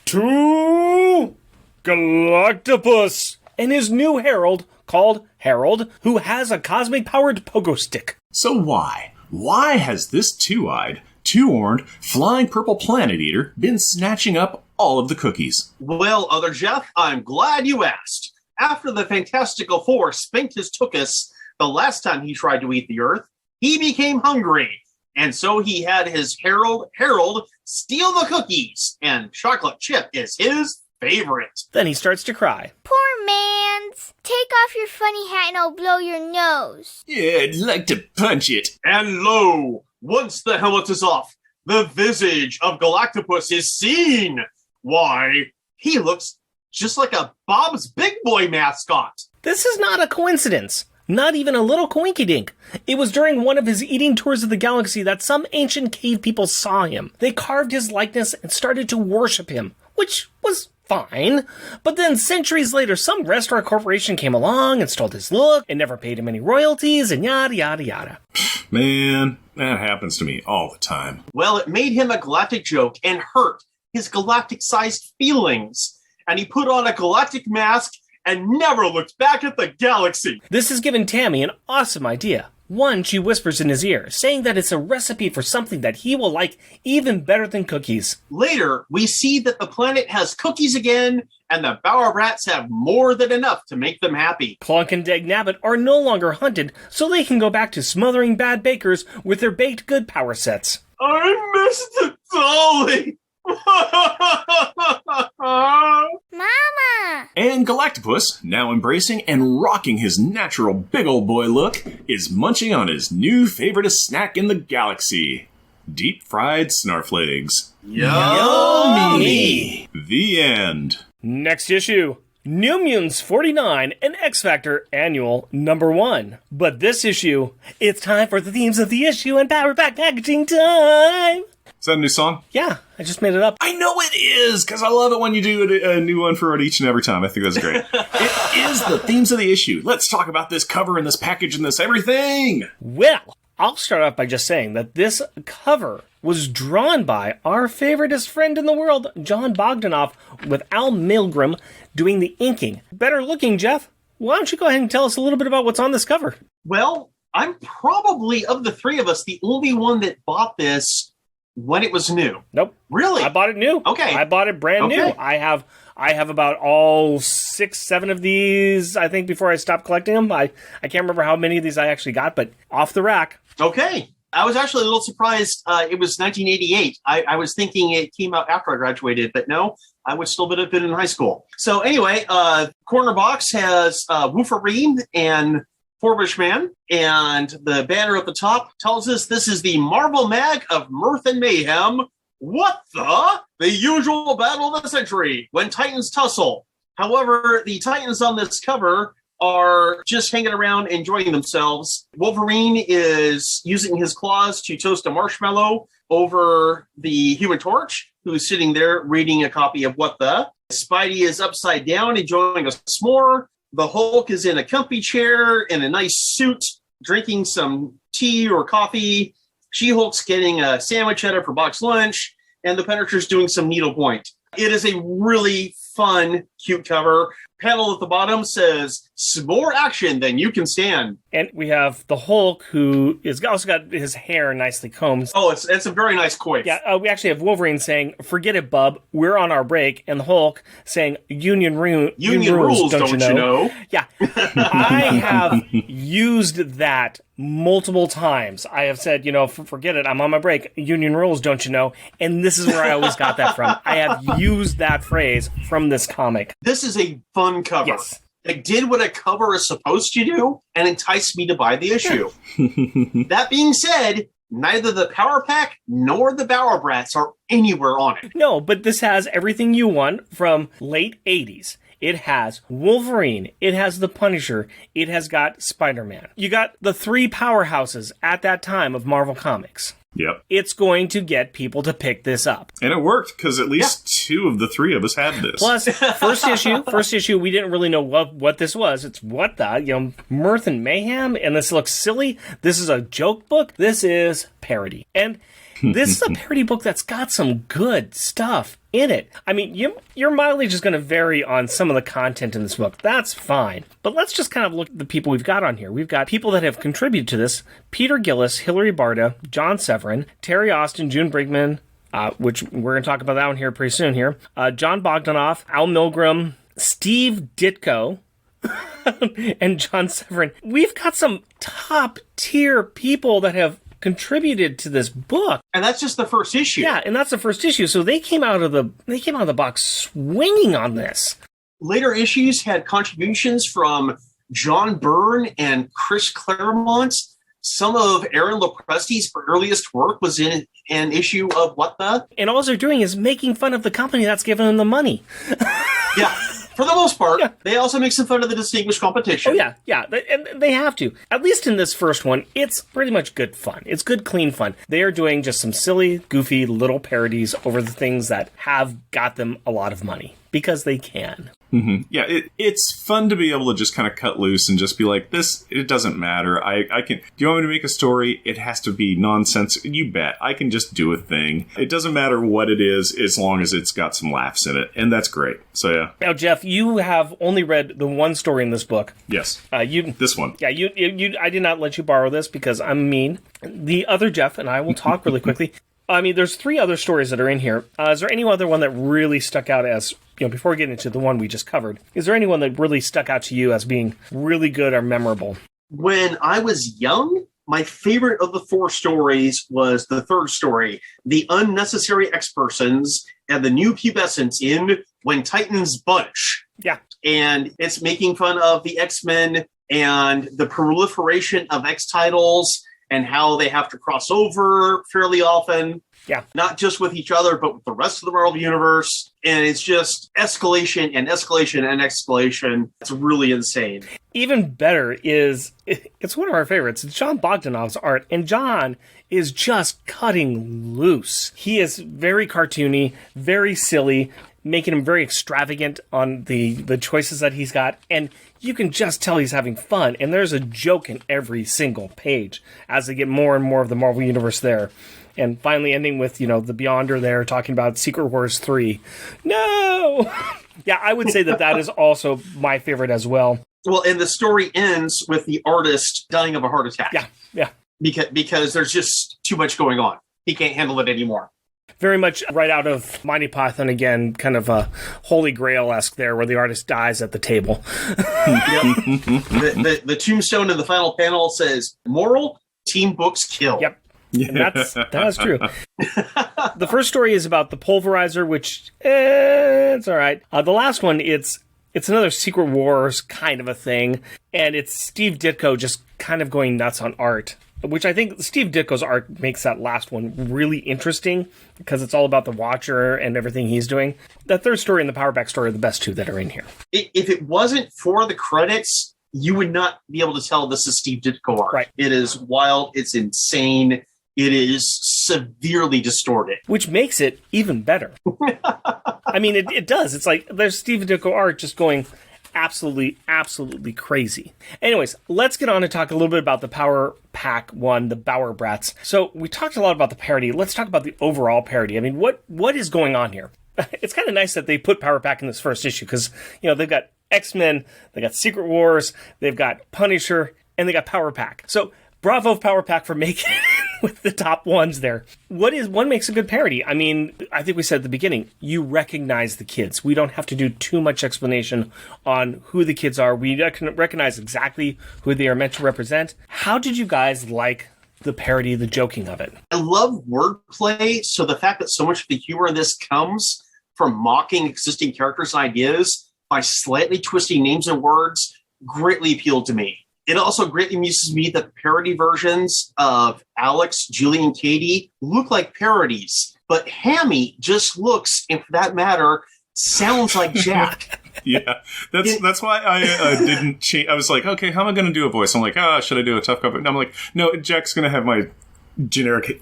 To Galactopus and his new herald called Harold, who has a cosmic-powered pogo stick.
So why? Why has this two-eyed, two-horned, flying purple planet eater been snatching up all of the cookies?
Well, Other Jeff, I'm glad you asked. After the Fantastical Four spanked his tuchus the last time he tried to eat the Earth, he became hungry. And so he had his Harold steal the cookies, and chocolate chip is his favorite.
Then he starts to cry.
Poor mans. Take off your funny hat and I'll blow your nose.
Yeah, I'd like to punch it.
And lo, once the helmet is off, the visage of Galactopus is seen. Why, he looks just like a Bob's Big Boy mascot.
This is not a coincidence. Not even a little coinky-dink. It was during one of his eating tours of the galaxy that some ancient cave people saw him. They carved his likeness and started to worship him, which was fine. But then centuries later, some restaurant corporation came along and stole his look and never paid him any royalties and yada yada yada.
Man, that happens to me all the time.
Well, it made him a galactic joke and hurt his galactic-sized feelings. And he put on a galactic mask and never looked back at the galaxy.
This has given Tammy an awesome idea. One, she whispers in his ear, saying that it's a recipe for something that he will like even better than cookies.
Later, we see that the planet has cookies again, and the Bower Brats have more than enough to make them happy.
Plunk and Dag Nabbit are no longer hunted, so they can go back to smothering bad bakers with their baked good power sets.
I missed the dolly!
Mama!
And Galactopus, now embracing and rocking his natural big old boy look, is munching on his new favoriteest snack in the galaxy. Deep-fried snarflakes.
Yummy!
The end.
Next issue. New Mutants 49 and X Factor Annual Number 1. But this issue, it's time for the themes of the issue and Power Pack packaging time!
Is that a new song?
Yeah, I just made it up.
I know it is, because I love it when you do a new one for it each and every time. I think that's great. It is the themes of the issue. Let's talk about this cover and this package and this everything.
Well, I'll start off by just saying that this cover was drawn by our favoriteest friend in the world, John Bogdanoff, with Al Milgram doing the inking. Better looking, Jeff. Why don't you go ahead and tell us a little bit about what's on this cover?
Well, I'm probably, of the three of us, the only one that bought this when it was new.
Nope.
Really?
I bought it new.
Okay.
I bought it brand new.
Okay.
I have about all 6, 7 of these, I think, before I stopped collecting them. I can't remember how many of these I actually got, but off the rack.
Okay. I was actually a little surprised it was 1988. I was thinking it came out after I graduated, but no, I would still have been in high school. So anyway, corner box has Wolverine and Forbish Man, and the banner at the top tells us this is the Marvel Mag of Mirth and Mayhem. What the? The usual battle of the century, when Titans tussle. However, the Titans on this cover are just hanging around enjoying themselves. Wolverine is using his claws to toast a marshmallow over the Human Torch, who's sitting there reading a copy of What the. Spidey is upside down enjoying a s'more. The Hulk is in a comfy chair in a nice suit, drinking some tea or coffee. She-Hulk's getting a sandwich at her for box lunch, and the Punisher's doing some needlepoint. It is a really fun, cute cover. Panel at the bottom says, "More action than you can stand."
And we have the Hulk, who is also got his hair nicely combed.
Oh, it's a very nice coif.
Yeah, we actually have Wolverine saying, "Forget it, bub. We're on our break," and the Hulk saying, "Union rules, don't you know?" Yeah, I have used that multiple times. I have said, forget it. I'm on my break. Union rules, don't you know? And this is where I always got that from. I have used that phrase from this comic.
This is a fun cover.
Yes.
It did what a cover is supposed to do and enticed me to buy the issue. That being said, neither the Power Pack nor the Bower Brats are anywhere on it.
No, but this has everything you want from late 80s. It has Wolverine. It has the Punisher. It has got Spider-Man. You got the three powerhouses at that time of Marvel Comics.
Yep.
It's going to get people to pick this up.
And it worked, because at least two of the three of us had this.
Plus, first issue, we didn't really know what this was. It's what the, mirth and mayhem, and this looks silly. This is a joke book. This is parody. And this is a parody book that's got some good stuff in it. I mean, your mileage is going to vary on some of the content in this book. That's fine. But let's just kind of look at the people we've got on here. We've got people that have contributed to this. Peter Gillis, Hilary Barta, John Severin, Terry Austin, June Brigman, which we're going to talk about that one here pretty soon here. John Bogdanoff, Al Milgram, Steve Ditko, and John Severin. We've got some top tier people that have contributed to this book,
and that's just the first issue.
Yeah, and that's the first issue. So they came out of the box swinging on this.
Later issues had contributions from John Byrne and Chris Claremont. Some of Aaron Lopresti's earliest work was in an issue of What The?
And all they're doing is making fun of the company that's giving them the money.
Yeah. For the most part, They also make some fun of the Distinguished Competition.
Oh, yeah. And they have to. At least in this first one, it's pretty much good fun. It's good, clean fun. They are doing just some silly, goofy little parodies over the things that have got them a lot of money. Because they can.
Mm-hmm. Yeah, it's fun to be able to just kind of cut loose and just be like, this, it doesn't matter. I can, do you want me to make a story? It has to be nonsense. You bet. I can just do a thing. It doesn't matter what it is as long as it's got some laughs in it. And that's great. So, yeah.
Now, Jeff, you have only read the one story in this book.
Yes.
This
one.
Yeah, you. I did not let you borrow this because I'm mean. The other Jeff and I will talk really quickly. I mean, there's three other stories that are in here. Is there any other one that really stuck out as, before we get into the one we just covered, is there anyone that really stuck out to you as being really good or memorable?
When I was young, my favorite of the four stories was the third story, The Unnecessary X-Persons and the New Pubescents in When Titans Bunch.
Yeah.
And it's making fun of the X-Men and the proliferation of X titles and how they have to cross over fairly often.
Yeah.
Not just with each other, but with the rest of the Marvel Universe. And it's just escalation and escalation and escalation. It's really insane.
Even better is, it's one of our favorites. It's John Bogdanoff's art. And John is just cutting loose. He is very cartoony, very silly, making him very extravagant on the choices that he's got. And you can just tell he's having fun. And there's a joke in every single page as they get more and more of the Marvel Universe there. And finally ending with, the Beyonder there talking about Secret Wars 3. No! Yeah, I would say that is also my favorite as well.
Well, and the story ends with the artist dying of a heart attack.
Yeah.
Because there's just too much going on. He can't handle it anymore.
Very much right out of Monty Python again, kind of a Holy Grail-esque there, where the artist dies at the table.
Yep. the tombstone in the final panel says, moral, team books kill.
Yep. And that's true. The first story is about the pulverizer, which, it's all right. The last one, it's another Secret Wars kind of a thing, and it's Steve Ditko just kind of going nuts on art, which I think Steve Ditko's art makes that last one really interesting because it's all about the Watcher and everything he's doing. The third story and the Powerback story are the best two that are in here.
If it wasn't for the credits, you would not be able to tell this is Steve Ditko art.
Right.
It is wild. It's insane. It is severely distorted.
Which makes it even better. I mean, it does. It's like there's Steve Ditko art just going absolutely crazy. Anyways, let's get on and talk a little bit about the Power Pack one, the Bower Brats. So we talked a lot about the parody. Let's talk about the overall parody. I mean, what is going on here? It's kind of nice that they put Power Pack in this first issue because, they've got X-Men, they got Secret Wars, they've got Punisher, and they got Power Pack. So bravo Power Pack for making it with the top ones there. What makes a good parody? I mean, I think we said at the beginning, you recognize the kids. We don't have to do too much explanation on who the kids are. We recognize exactly who they are meant to represent. How did you guys like the parody, the joking of it?
I love wordplay, so the fact that so much of the humor in this comes from mocking existing characters and ideas by slightly twisting names and words greatly appealed to me. It also greatly amuses me that the parody versions of Alex, Julie, and Katie look like parodies, but Hammy just looks, and for that matter, sounds like Jack.
Yeah, that's why I didn't change. I was like, okay, how am I going to do a voice? I'm like, should I do a tough guy? And I'm like, no, Jack's going to have my generic.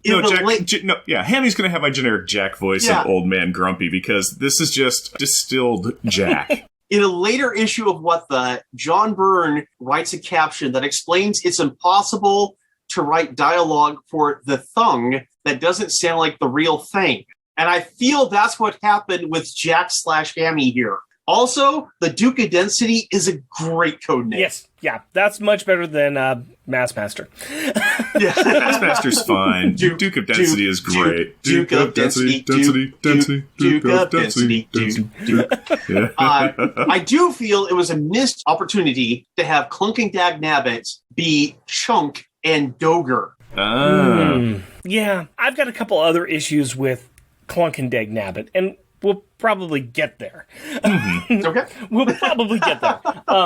Hammy's going to have my generic Jack voice and Old Man Grumpy, because this is just distilled Jack.
In a later issue of What The, John Byrne writes a caption that explains it's impossible to write dialogue for the thing that doesn't sound like the real thing. And I feel that's what happened with Jack/Hammy here. Also, the Duke of Density is a great code name.
Yes, yeah, that's much better than Massmaster.
Yeah.
Massmaster's fine. Duke of Density is great.
Duke of Density, Duke of Density, Duke.
Yeah.
I do feel it was a missed opportunity to have Clunk and Dag Nabbit be Chunk and Dogger.
Yeah, I've got a couple other issues with Clunk and Dag Nabbit, and we'll probably get there.
Okay.
We'll probably get there.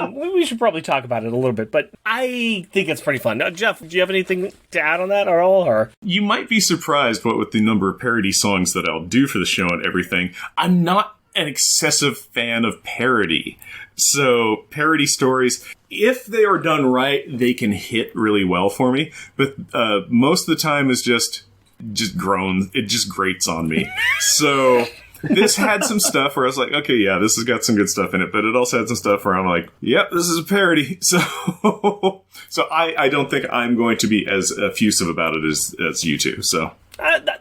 We should probably talk about it a little bit, but I think it's pretty fun. Now, Jeff, do you have anything to add on that at all? Or?
You might be surprised with the number of parody songs that I'll do for the show and everything. I'm not an excessive fan of parody. So parody stories, if they are done right, they can hit really well for me. But most of the time is just groans. It just grates on me. So this had some stuff where I was like, okay, yeah, this has got some good stuff in it. But it also had some stuff where I'm like, yep, this is a parody. So I don't think I'm going to be as effusive about it as you two. So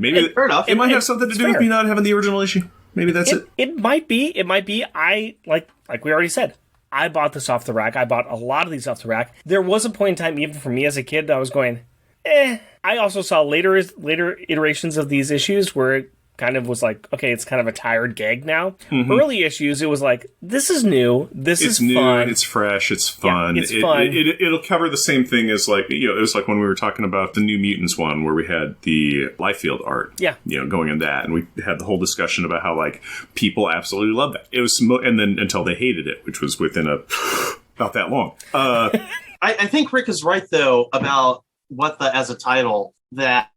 maybe
fair enough.
It might have something to do with me not having the original issue. Maybe that's it.
It might be. It might be. I like we already said, I bought this off the rack. I bought a lot of these off the rack. There was a point in time, even for me as a kid, that I was going, I also saw later iterations of these issues where it kind of was like, okay, it's kind of a tired gag now. Mm-hmm. Early issues, it was like, this is new. This is
new,
fun.
It's fresh. It's fun.
Yeah, it's fun.
It'll cover the same thing as like, it was like when we were talking about the New Mutants one where we had the Liefeld art.
Yeah.
Going in that, and we had the whole discussion about how like people absolutely love that. It was, and then until they hated it, which was within about that long.
I think Rick is right though about What The as a title, that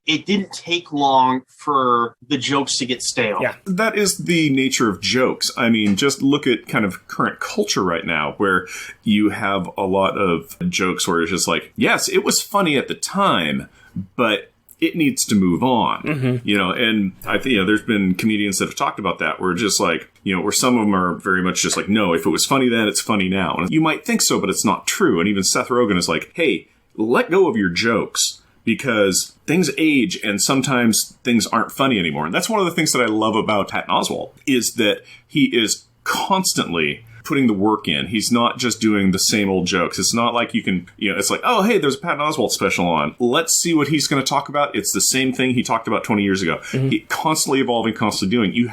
it didn't take long for the jokes to get stale.
Yeah.
That is the nature of jokes. I mean, just look at kind of current culture right now where you have a lot of jokes where it's just like, yes, it was funny at the time, but it needs to move on. Mm-hmm. And I think, there's been comedians that have talked about that where just like, where some of them are very much just like, no, if it was funny then, it's funny now. And you might think so, but it's not true. And even Seth Rogen is like, hey, let go of your jokes. Because things age and sometimes things aren't funny anymore. And that's one of the things that I love about Patton Oswalt is that he is constantly putting the work in. He's not just doing the same old jokes. It's not like you can, it's like, oh, hey, there's a Patton Oswalt special on. Let's see what he's going to talk about. It's the same thing he talked about 20 years ago. Mm-hmm. He constantly evolving, constantly doing.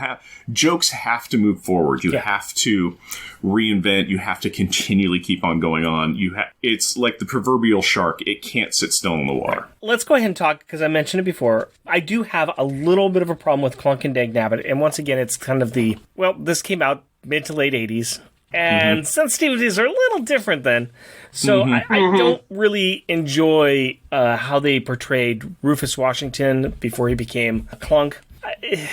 Jokes have to move forward. You have to reinvent. You have to continually keep on going on. It's like the proverbial shark. It can't sit still in the water.
Let's go ahead and talk, because I mentioned it before. I do have a little bit of a problem with Clunk and Dag Nabbit. And once again, it's kind of this came out mid to late 80s. And sensitivities are a little different then. So I don't really enjoy how they portrayed Rufus Washington before he became a Clunk. They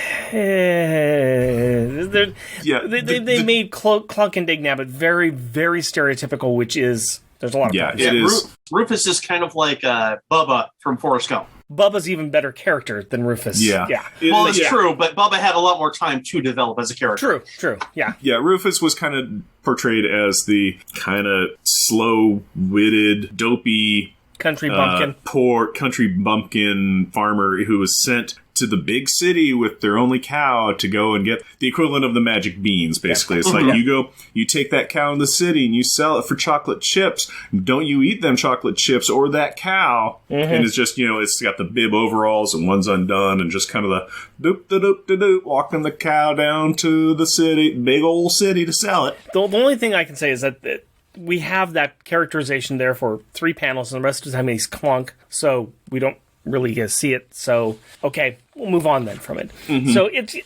made Clunk and Dag Nabbit very, very stereotypical, which is, there's a lot of problems.
It is.
Rufus is kind of like Bubba from Forrest Gump.
Bubba's even better character than Rufus.
Yeah.
Well, it's true, but Bubba had a lot more time to develop as a character.
True. Yeah.
Yeah, Rufus was kind of portrayed as the kind of slow-witted, dopey,
country bumpkin.
Poor country bumpkin farmer who was sent to the big city with their only cow to go and get the equivalent of the magic beans, basically. It's like you take that cow in the city and you sell it for chocolate chips. Don't you eat them chocolate chips or that cow. Mm-hmm. And it's just, it's got the bib overalls and one's undone and just kind of the doop-da-doop-da-doop, walking the cow down to the city, big old city to sell it.
The only thing I can say is that we have that characterization there for 3 panels and the rest of the time he's Clunk, so we don't really see it. So, okay, we'll move on then from it. Mm-hmm. So it's,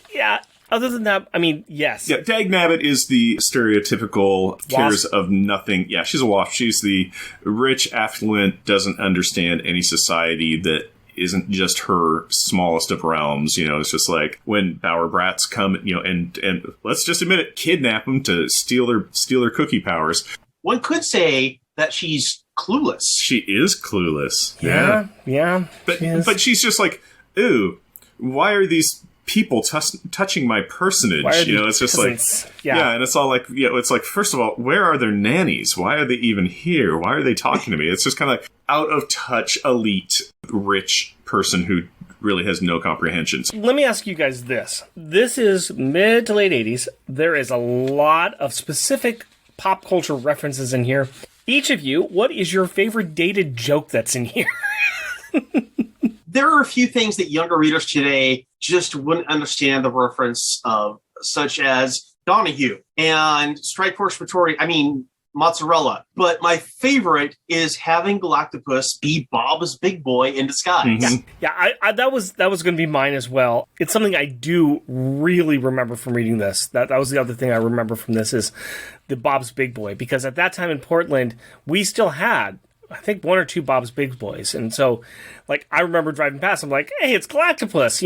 other than that, I mean, yes.
Yeah, Dag Nabbit is the stereotypical cares of nothing. Yeah, she's a wasp. She's the rich, affluent, doesn't understand any society that isn't just her smallest of realms. It's just like when Bower Brats come, and let's just admit it, kidnap them to steal their cookie powers.
One could say that she's clueless.
She is clueless.
Yeah.
But she's just like, ooh, why are these people touching my personage? It's just
peasants?
like, and it's all like, it's like, first of all, where are their nannies? Why are they even here? Why are they talking to me? It's just kind of like out of touch, elite, rich person who really has no comprehensions.
Let me ask you guys this. This is mid to late 80s. There is a lot of specific pop culture references in here. Each of you, what is your favorite dated joke that's in here?
There are a few things that younger readers today just wouldn't understand the reference of, such as Donahue and Strike Force Mozzarella. But my favorite is having Galactopus be Bob's big boy in disguise.
Mm-hmm.
Yeah, that was going to be mine as well. It's something I do really remember from reading this. That was the other thing I remember from this is the Bob's Big Boy, because at that time in Portland, we still had, I think, 1 or 2 Bob's Big Boys. And so, like, I remember driving past, I'm like, hey, it's Galactopus,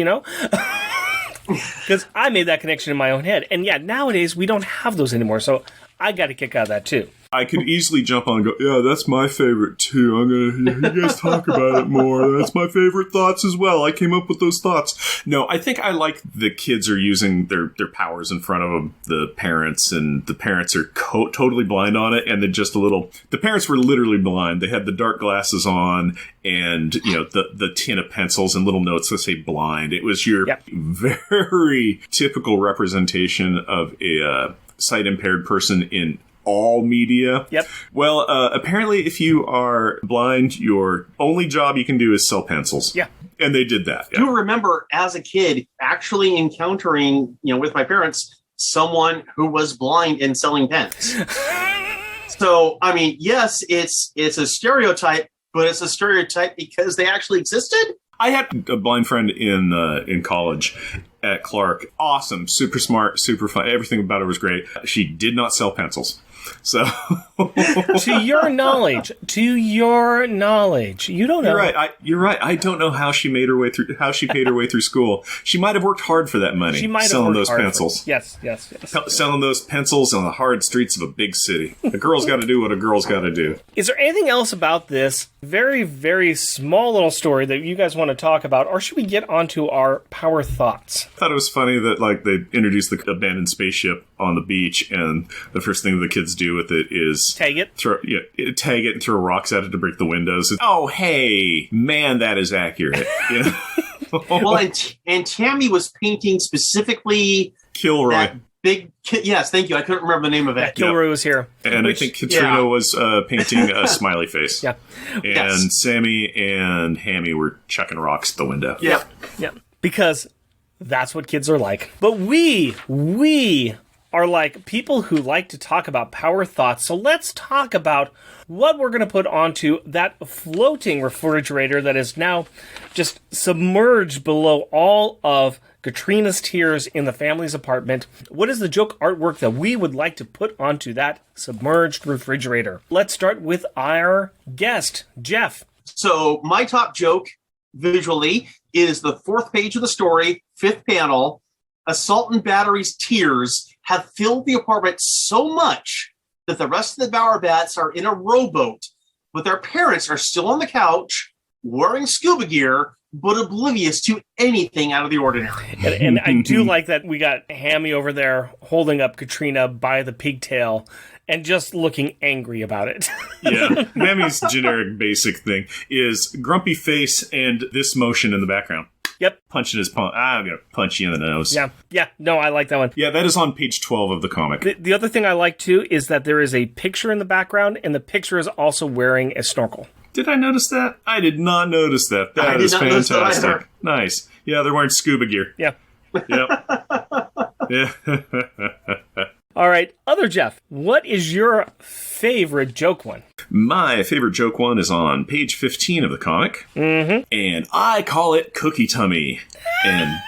Because I made that connection in my own head. And yeah, nowadays, we don't have those anymore. So I got a kick out of that, too.
I could easily jump on and go, yeah, that's my favorite, too. I'm going to, you guys talk about it more. That's my favorite thoughts as well. I came up with those thoughts. No, I think I like the kids are using their powers in front of the parents, and the parents are totally blind on it. And then just the parents were literally blind. They had the dark glasses on and, the tin of pencils and little notes that say blind. It was your very typical representation of a sight impaired person in all media.
Yep.
Well, apparently if you are blind, your only job you can do is sell pencils.
Yeah.
And they did that.
I do remember as a kid actually encountering, with my parents, someone who was blind and selling pens. So, yes, it's a stereotype, but it's a stereotype because they actually existed.
I had a blind friend in college at Clark. Awesome, super smart, super fun. Everything about her was great. She did not sell pencils. So,
to your knowledge, you don't know.
You're right. I don't know how she made her way through. How she paid her way through school. She might have worked hard for that money.
She might have
selling
worked
those
hard
pencils.
Yes.
Selling those pencils on the hard streets of a big city. A girl's got to do what a girl's got to do.
Is there anything else about this very, very small little story that you guys want to talk about, or should we get onto our power thoughts?
I thought it was funny that they introduced the abandoned spaceship on the beach, and the first thing the kids do with it is
tag it,
tag it, and throw rocks at it to break the windows. Oh, hey, man, that is accurate.
Well, and Tammy was painting specifically
Kilroy.
That big, yes, thank you. I couldn't remember the name of it.
Yeah, Kilroy was here,
and I think Katrina was painting a smiley face.
Yeah,
and Sammy and Hammy were chucking rocks at the window.
Yeah,
because that's what kids are like. But we are like people who like to talk about power thoughts. So let's talk about what we're going to put onto that floating refrigerator that is now just submerged below all of Katrina's tears in the family's apartment. What is the joke artwork that we would like to put onto that submerged refrigerator? Let's start with our guest, Jeff.
So my top joke visually is the 4th page of the story, 5th panel. Assault and Battery's tears have filled the apartment so much that the rest of the Bower Bats are in a rowboat, but their parents are still on the couch wearing scuba gear, but oblivious to anything out of the ordinary.
And I do like that we got Hammy over there holding up Katrina by the pigtail and just looking angry about it.
Yeah, Hammy's generic basic thing is grumpy face and this motion in the background.
Yep.
Punching his palm. I'm going to punch you in the nose.
Yeah. No, I like that one.
Yeah, that is on page 12 of the comic.
The other thing I like, too, is that there is a picture in the background, and the picture is also wearing a snorkel.
Did I notice that? I did not notice that. That is fantastic. Nice. Yeah, they're wearing scuba gear.
Yeah.
Yep. Yeah.
All right, other Jeff, what is your favorite joke one?
My favorite joke one is on page 15 of the comic.
Mm-hmm.
And I call it Cookie Tummy. And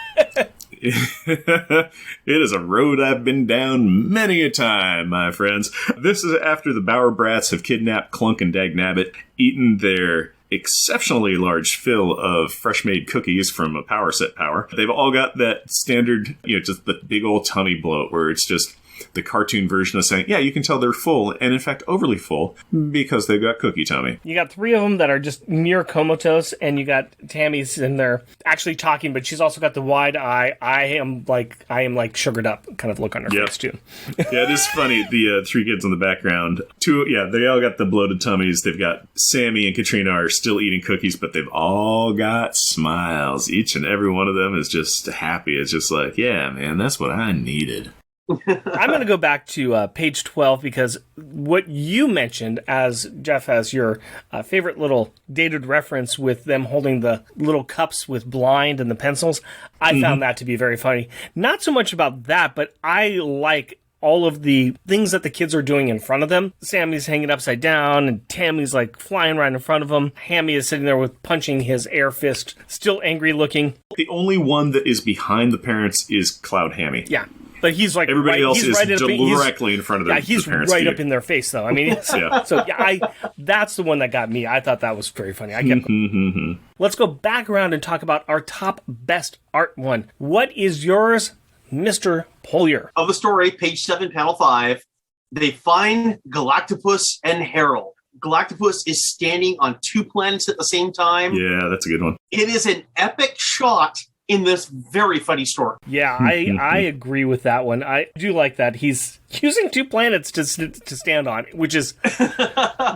it is a road I've been down many a time, my friends. This is after the Bower Brats have kidnapped Clunk and Dagnabbit, eaten their exceptionally large fill of fresh-made cookies from a Power Set Power. They've all got that standard, just the big old tummy bloat where it's just the cartoon version of saying, yeah, you can tell they're full, and in fact overly full, because they've got cookie tummy.
You got 3 of them that are just near comatose, and you got Tammy's in there actually talking, but she's also got the wide eye, I am like sugared up kind of look on her face too.
Yeah, it is funny. The 3 kids in the background, they all got the bloated tummies. They've got Sammy and Katrina are still eating cookies, but they've all got smiles. Each and every one of them is just happy. It's just like, yeah, man, that's what I needed.
I'm going to go back to page 12 because what you mentioned as Jeff as your favorite little dated reference with them holding the little cups with blind and the pencils, I found that to be very funny. Not so much about that, but I like all of the things that the kids are doing in front of them. Sammy's hanging upside down, and Tammy's like flying right in front of him. Hammy is sitting there with punching his air fist, still angry looking.
The only one that is behind the parents is Cloud Hammy.
Yeah. But he's like
everybody else is
right
directly in front of their
he's
the parents.
Right up in their face, though. I mean, that's the one that got me. I thought that was very funny. Let's go back around and talk about our top best art one. What is yours, Mr. Polier?
Of the story, page 7, panel 5, they find Galactopus and Harold. Galactopus is standing on 2 planets at the same time.
Yeah, that's a good one.
It is an epic shot in this very funny story.
Yeah, I agree with that one. I do like that. He's using 2 planets to stand on, which is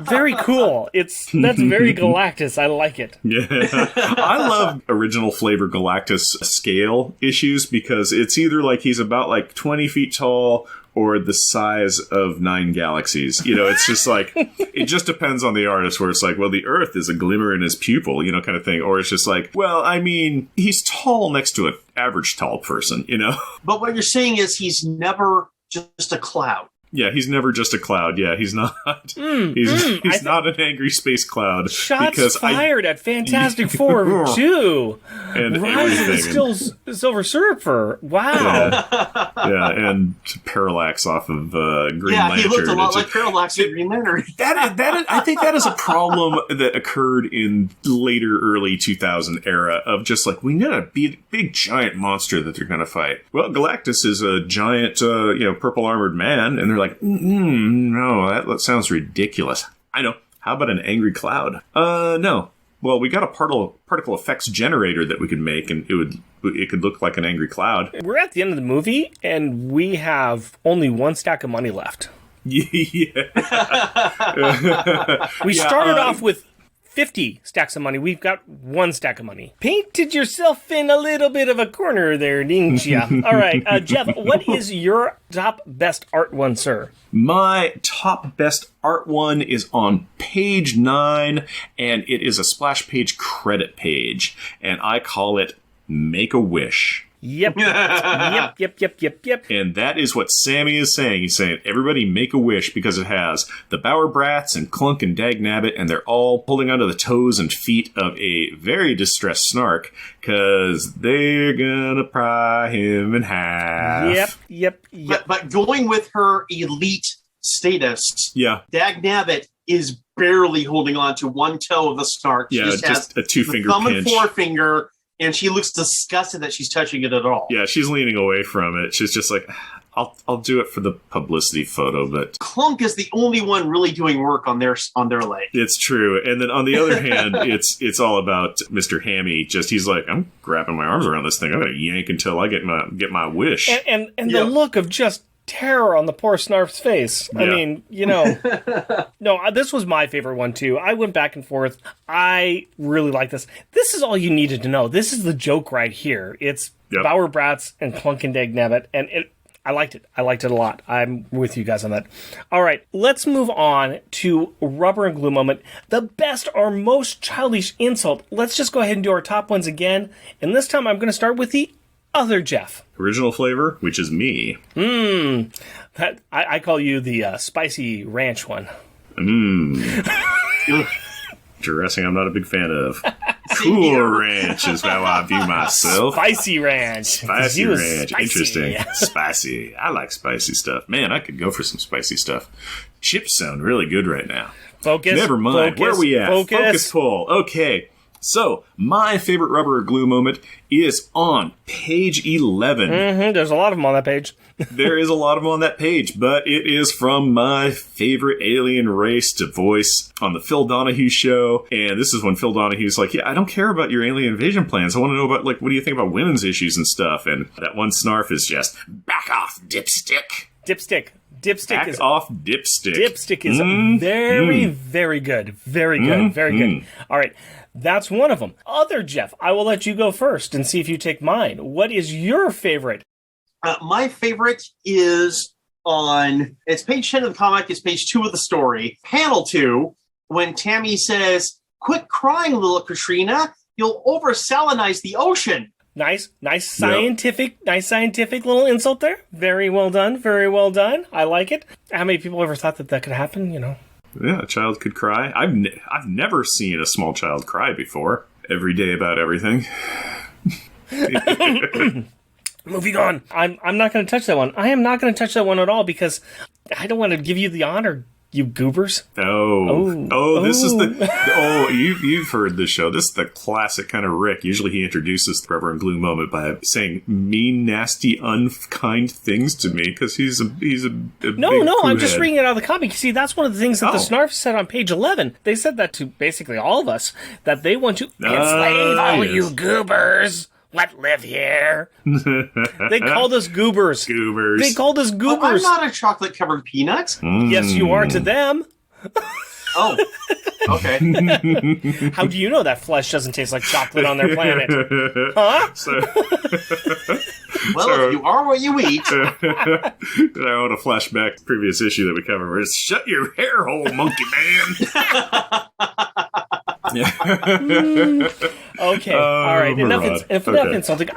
very cool. That's very Galactus. I like it.
Yeah. I love original flavor Galactus scale issues because it's either like he's about like 20 feet tall or the size of 9 galaxies. It's just like, it just depends on the artist where it's like, well, the Earth is a glimmer in his pupil, kind of thing. Or it's just like, well, I mean, he's tall next to an average tall person,
But what you're saying is he's never just a cloud.
Yeah, he's never just a cloud. Yeah, he's not. He's not an angry space cloud.
Shots fired at Fantastic Four 2.
And
Rise of the Silver Surfer. Wow.
Yeah, and Parallax off of Green Lantern.
Yeah, he looked a lot like Parallax in Green Lantern.
I think that is a problem that occurred in later, early 2000 era of just like, we need a big giant monster that they're going to fight. Well, Galactus is a giant, purple armored man, and they're like, no, that sounds ridiculous. I know. How about an angry cloud? No. Well, we got a particle effects generator that we could make, and it could look like an angry cloud.
We're at the end of the movie, and we have only 1 stack of money left.
Yeah.
We started off with 50 stacks of money. We've got 1 stack of money. Painted yourself in a little bit of a corner there, didn't ya? All right, Jeff, what is your top best art one, sir?
My top best art one is on page 9, and it is a splash page credit page, and I call it Make a Wish.
Yep. Yep.
And that is what Sammy is saying. He's saying, everybody make a wish, because it has the Bower Brats and Clunk and Dagnabbit, and they're all pulling onto the toes and feet of a very distressed Snark, because they're gonna pry him in half.
Yep.
But going with her elite status, Dagnabbit is barely holding on to 1 toe of the Snark. She
just a 2-finger
thumb
pinch.
And forefinger. And she looks disgusted that she's touching it at all.
Yeah, she's leaning away from it. She's just like, I'll do it for the publicity photo, but
Clunk is the only one really doing work on their leg.
It's true. And then on the other hand, it's all about Mr. Hammy. He's like, I'm grabbing my arms around this thing. I'm gonna yank until I get my wish.
And the look of just terror on the poor Snarf's face. I mean, no, this was my favorite one too. I went back and forth. I really like this. This is all you needed to know. This is the joke right here. It's Bower Brats and Clunk and Dagnabbit, and I liked it. I liked it a lot. I'm with you guys on that. All right, let's move on to Rubber and Glue moment. The best or most childish insult. Let's just go ahead and do our top ones again. And this time I'm going to start with the other Jeff.
Original flavor, which is me.
I call you the spicy ranch one.
Dressing I'm not a big fan of. Cool Ranch is how I view myself.
Spicy Ranch.
Spicy Ranch. Spicy. Interesting. Spicy. I like spicy stuff. Man, I could go for some spicy stuff. Chips sound really good right now.
Focus.
Never mind.
Focus,
Where are we at?
Focus
pull. Okay. So, my favorite rubber or glue moment is on page 11.
There's a lot of them on that page.
There is a lot of them on that page, but it is from my favorite alien race to voice on the Phil Donahue show. And this is when Phil Donahue's like, yeah, I don't care about your alien invasion plans. I want to know about, like, what do you think about women's issues and stuff? And that one snarf is just,
Back off, dipstick.
Dipstick. Dipstick
back
is
off, dipstick.
Dipstick is very, very good. Very good. Very good. All right. That's one of them. Other Jeff, I will let you go first and see if you take mine. What is your favorite?
My favorite is it's page 10 of the comic, it's page 2 of the story. Panel 2, when Tammy says, "Quit crying, little Katrina. You'll over-salinize the ocean."
Nice scientific little insult there. Very well done. Very well done. I like it. How many people ever thought that could happen, you know?
Yeah, a child could cry. I've never seen a small child cry before. Every day about everything.
Moving on. I'm not going to touch that one. I am not going to touch that one at all because I don't want to give you the honor, you goobers.
This is you've heard this show. This is the classic kind of Rick. Usually he introduces the rubber and glue moment by saying mean, nasty, unkind things to me because he's a
No, I'm just
head.
reading it out of the comic. See, that's one of the things that the Snarf said on page 11. They said that to basically all of us, that they want to enslave all you goobers. What live here? They called us goobers.
Goobers.
They called us goobers.
I'm not a chocolate-covered peanut.
Yes, you are to them.
Oh, okay.
How do you know that flesh doesn't taste like chocolate on their planet? Huh?
If you are what you eat.
I want to flashback to the previous issue that we covered where it's shut your hair hole, monkey man.
Okay, all right. Enough
Okay.
insulting.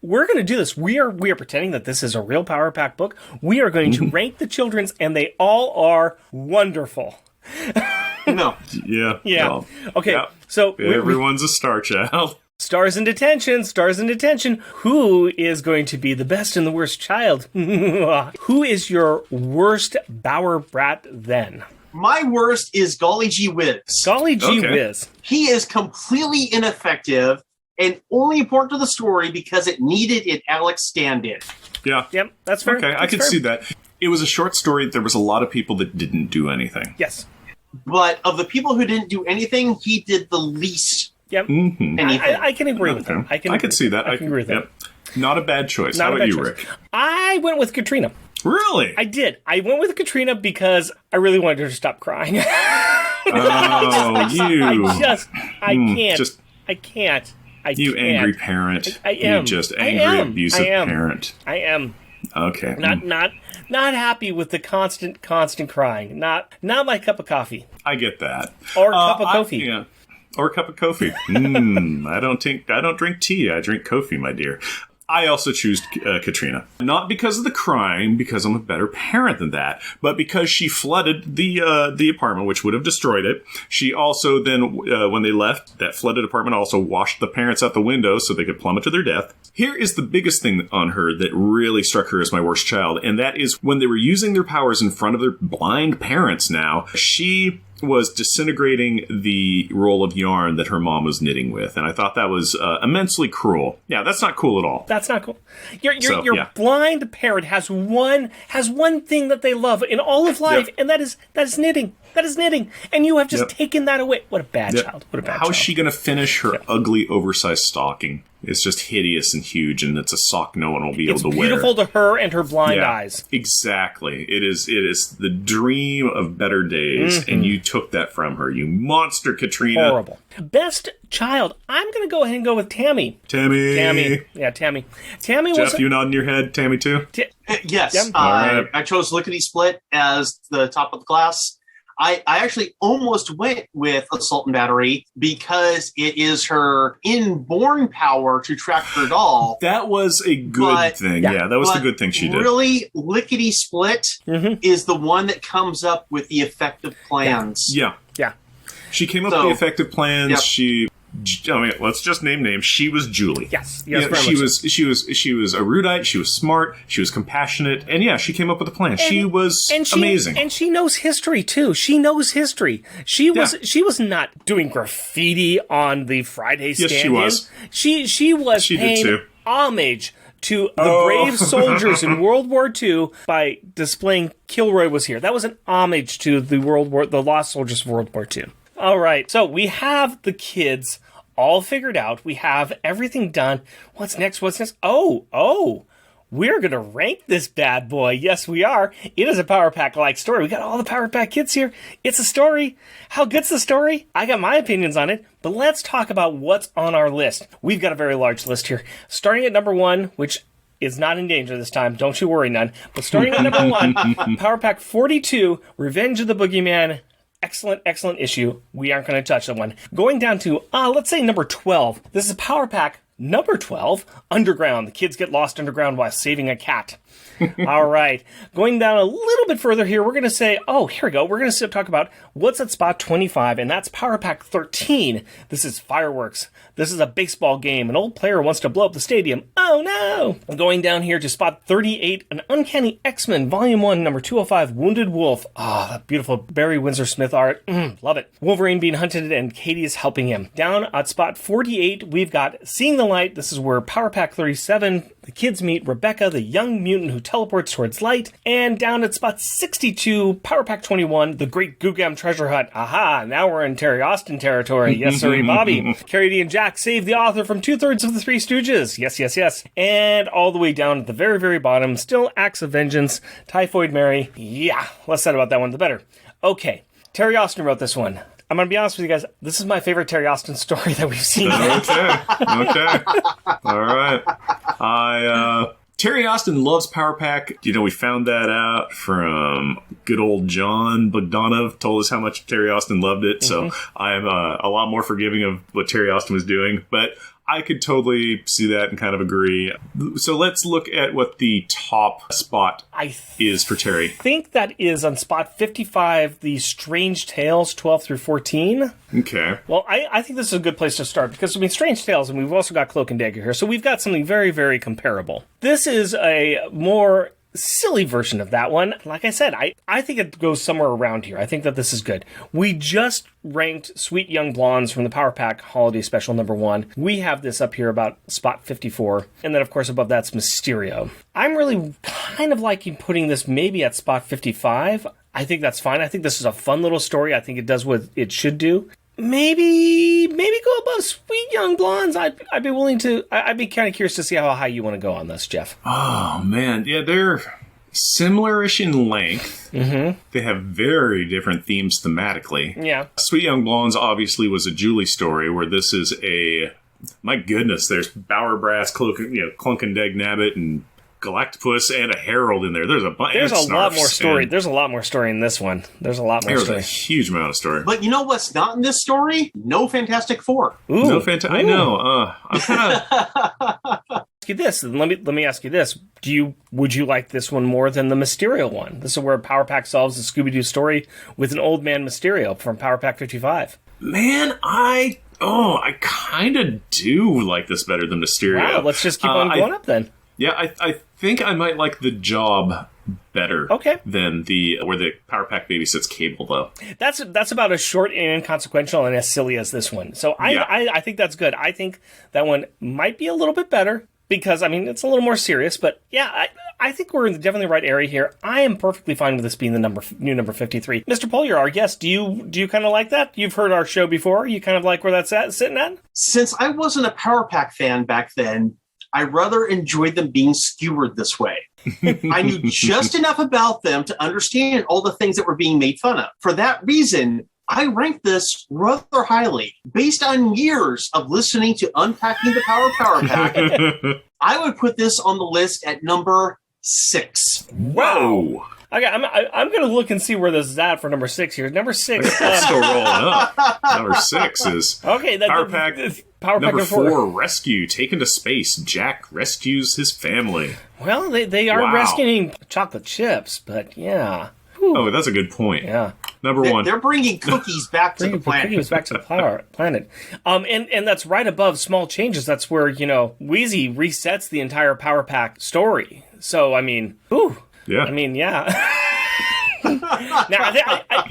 We're going to do this. We are pretending that this is a real Power Pack book. We are going to rank the children's, and they all are wonderful.
No.
Yeah.
Yeah. Okay.
Yeah.
So
everyone's a star child.
Stars in detention. Who is going to be the best and the worst child? Who is your worst Bower brat then?
My worst is Golly Gee Whiz.
Golly Gee Whiz.
He is completely ineffective and only important to the story because it needed an Alex stand-in.
Yeah.
Yep, that's fair.
Okay, I could see that. It was a short story. There was a lot of people that didn't do anything.
Yes.
But of the people who didn't do anything, he did the least.
Yep.
Mm-hmm.
I can agree with him. I can
see that.
I can agree with that.
Not a bad choice.
Not
How
a
about
bad
you,
choice.
Rick?
I went with Katrina.
Really?
I did. I went with Katrina because I really wanted her to stop crying.
I
can't.
You angry parent.
I am.
You just angry, abusive parent.
I am.
Okay.
Not happy with the constant crying. Not my cup of coffee.
I get that.
Or cup of coffee.
Yeah. Or a cup of coffee. I don't drink tea. I drink coffee, my dear. I also choose Katrina. Not because of the crime, because I'm a better parent than that, but because she flooded the apartment, which would have destroyed it. She also then, when they left, that flooded apartment also washed the parents out the window so they could plummet to their death. Here is the biggest thing on her that really struck her as my worst child, and that is when they were using their powers in front of their blind parents now, she was disintegrating the roll of yarn that her mom was knitting with, and I thought that was immensely cruel. Yeah, that's not cool at all.
That's not cool. Your blind parent has one thing that they love in all of life, and that is knitting. That is knitting, and you have just taken that away. What a bad child! What a bad child!
How is she going to finish her ugly, oversized stocking? It's just hideous and huge, and it's a sock no one will be able to wear.
It's beautiful to her and her blind eyes. Exactly.
It is the dream of better days, and you took that from her. You monster, Katrina.
Horrible. Best child. I'm going to go ahead and go with Tammy.
Tammy.
Yeah, Tammy. Tammy
Jeff, you nodding your head? Tammy too?
Yes.
Yep.
I chose Lickety Split as the top of the class. I actually almost went with Assault and Battery because it is her inborn power to track her doll.
That was a good thing. Yeah, that was the good thing she did.
Really, Lickety Split is the one that comes up with the effective plans.
Yeah.
Yeah.
She came up with the effective plans.
Yep.
She let's just name names. She was Julie.
Yes,
You know,
very
she
much
was she was erudite. She was smart. She was compassionate, and yeah, she came up with a plan. She was amazing,
and she knows history too. She knows history. She was not doing graffiti on the Friday stand-in.
Yes, she was.
She was paying homage to the brave soldiers in World War II by displaying Kilroy was here. That was an homage to the lost soldiers of World War II. All right, so we have the kids all figured out. We have everything done. What's next? Oh, we're going to rank this bad boy. Yes, we are. It is a Power Pack-like story. We got all the Power Pack kids here. It's a story. How good's the story? I got my opinions on it, but let's talk about what's on our list. We've got a very large list here. Starting at number 1, which is not in danger this time. Don't you worry, none. But starting at number 1, Power Pack 42, Revenge of the Boogeyman. Excellent, excellent issue. We aren't going to touch that one. Going down to, let's say number 12. This is Power Pack number 12, Underground. The kids get lost underground while saving a cat. All right. Going down a little bit further here, we're going to say, here we go. We're going to talk about what's at spot 25, and that's Power Pack 13. This is Fireworks. This is a baseball game. An old player wants to blow up the stadium. Oh, no. Going down here to spot 38, an Uncanny X-Men, Volume 1, number 205, Wounded Wolf. That beautiful Barry Windsor-Smith art. Love it. Wolverine being hunted, and Katie is helping him. Down at spot 48, we've got Seeing the Light. This is where Power Pack 37, the kids meet Rebecca, the young mutant who teleports towards light. And down at spot 62, Power Pack 21, The Great Googam Treasure Hunt. Aha, now we're in Terry Austin territory. Yes, sir, Bobby. Carrie D and Jack save the author from 2/3 of the Three Stooges. Yes, yes, yes. And all the way down at the very, very bottom, still Acts of Vengeance, Typhoid Mary. Yeah, less said about that one, the better. Okay, Terry Austin wrote this one. I'm going to be honest with you guys. This is my favorite Terry Austin story that we've seen.
Okay. All right. Terry Austin loves Power Pack. We found that out from good old John Bogdanov told us how much Terry Austin loved it. So I'm a lot more forgiving of what Terry Austin was doing. But I could totally see that and kind of agree. So let's look at what the top spot is for Terry.
I think that is on spot 55, the Strange Tales 12 through 14.
Okay.
Well, I think this is a good place to start because, Strange Tales, and we've also got Cloak and Dagger here, so we've got something very, very comparable. This is a more silly version of that one. Like I said, I think it goes somewhere around here. I think that this is good. We just ranked Sweet Young Blondes from the Power Pack Holiday Special number 1. We have this up here about spot 54. And then, of course, above that's Mysterio. I'm really kind of liking putting this maybe at spot 55. I think that's fine. I think this is a fun little story. I think it does what it should do. Maybe go above Sweet Young Blondes. I'd be willing to. I'd be kind of curious to see how high you want to go on this, Jeff.
Oh man, yeah, they're similar-ish in length. They have very different themes thematically.
Yeah,
Sweet Young Blondes obviously was a Julie story, where this is a. My goodness, there's Bower Brass, Clunk and Dag Nabbit, and Galactopus, and a Herald in there. There's a bunch.
There's a lot more story. There's a lot more story in this one. There's a lot more story.
There's a huge amount of story.
But you know what's not in this story? No Fantastic Four.
Ooh.
No Fantastic. I know. I'm kind of.
Ask you this. Let me ask you this. Would you like this one more than the Mysterio one? This is where Power Pack solves the Scooby-Doo story with an old man Mysterio from Power Pack 55.
Man, I kind of do like this better than Mysterio.
Wow, let's just keep on going up then.
Yeah, I think I might like the Job better than where the Power Pack babysits Cable, though.
That's about as short and inconsequential and as silly as this one. So I think that's good. I think that one might be a little bit better because, it's a little more serious. But, yeah, I think we're in the definitely right area here. I am perfectly fine with this being the new number 53. Mr. Polier, our guest, do you kind of like that? You've heard our show before. You kind of like where that's sitting at?
Since I wasn't a Power Pack fan back then, I rather enjoyed them being skewered this way. I knew just enough about them to understand all the things that were being made fun of. For that reason, I ranked this rather highly. Based on years of listening to Unpacking the Power Pack, I would put this on the list at number 6.
Whoa!
Okay, I'm going to look and see where this is at for number 6 here. Number 6.
That's still rolling up. Number 6 is Power Pack.
Power Pack
number 4, Rescue. Taken to space. Jack rescues his family.
Well, they are rescuing chocolate chips, but yeah. Whew.
Oh, that's a good point.
Yeah.
Number one.
They're bringing cookies back to the planet.
Cookies back to the planet. And that's right above Small Changes. That's where, Wheezy resets the entire Power Pack story. So, I mean,
Yeah.
I mean, yeah. Now,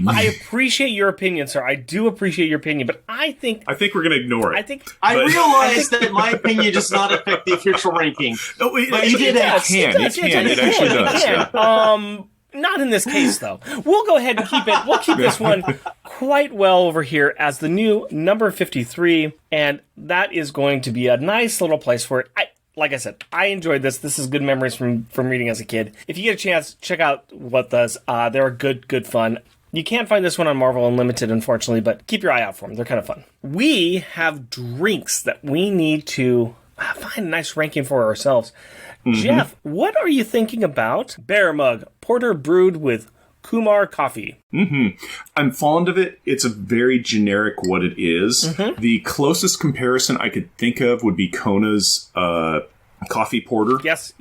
I appreciate your opinion, sir. I do appreciate your opinion, but I think
we're going to ignore it.
I realize that my opinion does not affect the official ranking.
No,
But you did ask.
It actually does. Yeah.
Not in this case, though. We'll go ahead and keep it. We'll keep this one quite well over here as the new number 53, and that is going to be a nice little place for it. Like I said, I enjoyed this. This is good memories from reading as a kid. If you get a chance, check out What Does. They're good fun. You can't find this one on Marvel Unlimited, unfortunately, but keep your eye out for them. They're kind of fun. We have drinks that we need to find a nice ranking for ourselves. Mm-hmm. Jeff, what are you thinking about Bear Mug Porter brewed with Kumar coffee?
Mm-hmm. I'm fond of it. It's a very generic what it is. Mm-hmm. The closest comparison I could think of would be Kona's coffee porter.
Yes.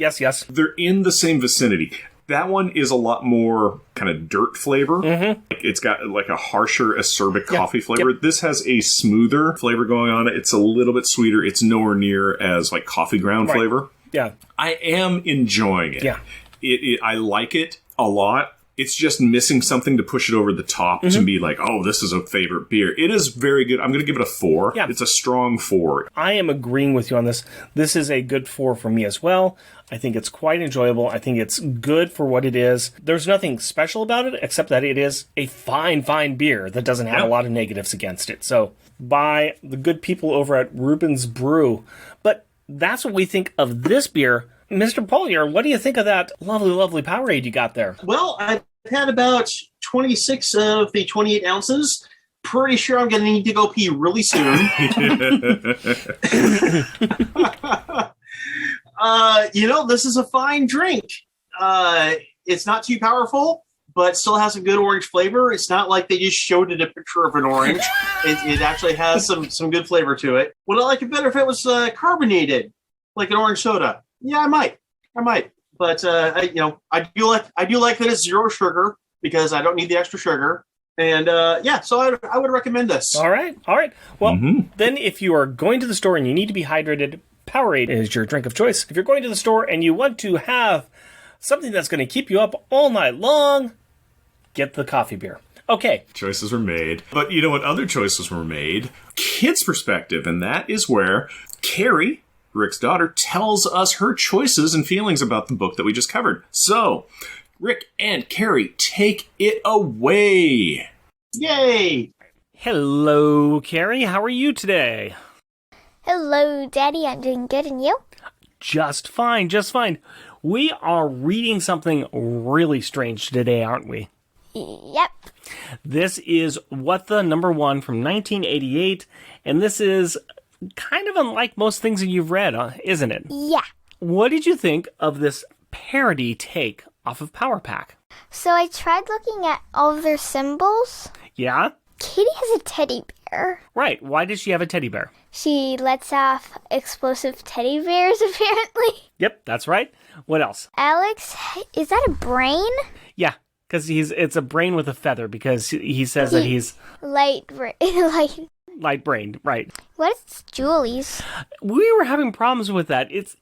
They're in the same vicinity. That one is a lot more kind of dirt flavor. Mm-hmm. It's got like a harsher, acerbic coffee flavor. Yep. This has a smoother flavor going on it. It's a little bit sweeter. It's nowhere near as like coffee ground flavor.
Yeah.
I am enjoying it.
Yeah.
I like it a lot. It's just missing something to push it over the top to be like, oh, this is a favorite beer. It is very good. I'm going to give it a 4. Yeah. It's a strong 4.
I am agreeing with you on this. This is a good 4 for me as well. I think it's quite enjoyable. I think it's good for what it is. There's nothing special about it except that it is a fine beer that doesn't have a lot of negatives against it. So by the good people over at Reuben's Brew. But that's what we think of this beer. Mr. Polier, what do you think of that lovely Powerade you got there?
Well, I've had about 26 of the 28 ounces. Pretty sure I'm going to need to go pee really soon. This is a fine drink. It's not too powerful, but still has a good orange flavor. It's not like they just showed it a picture of an orange. It actually has some good flavor to it. Would I like it better if it was carbonated, like an orange soda? Yeah, I might. But I do like that it's 0 sugar because I don't need the extra sugar. And so I would recommend this.
All right. Well, then if you are going to the store and you need to be hydrated, Powerade is your drink of choice. If you're going to the store and you want to have something that's going to keep you up all night long, get the coffee beer. Okay.
Choices were made. But you know what other choices were made? Kids' perspective. And that is where Carrie, Rick's daughter, tells us her choices and feelings about the book that we just covered. So, Rick and Carrie, take it away.
Yay!
Hello, Carrie. How are you today?
Hello, Daddy. I'm doing good, and you?
Just fine. We are reading something really strange today, aren't we?
Yep.
This is What the Number 1 from 1988, and this is kind of unlike most things that you've read, isn't it?
Yeah.
What did you think of this parody take off of Power Pack?
So I tried looking at all of their symbols.
Yeah?
Kitty has a teddy bear.
Right. Why does she have a teddy bear?
She lets off explosive teddy bears, apparently.
Yep, that's right. What else?
Alex, is that a brain?
Yeah, because it's a brain with a feather, because he says that he's... Light-brained, right.
What's Julie's?
We were having problems with that. It's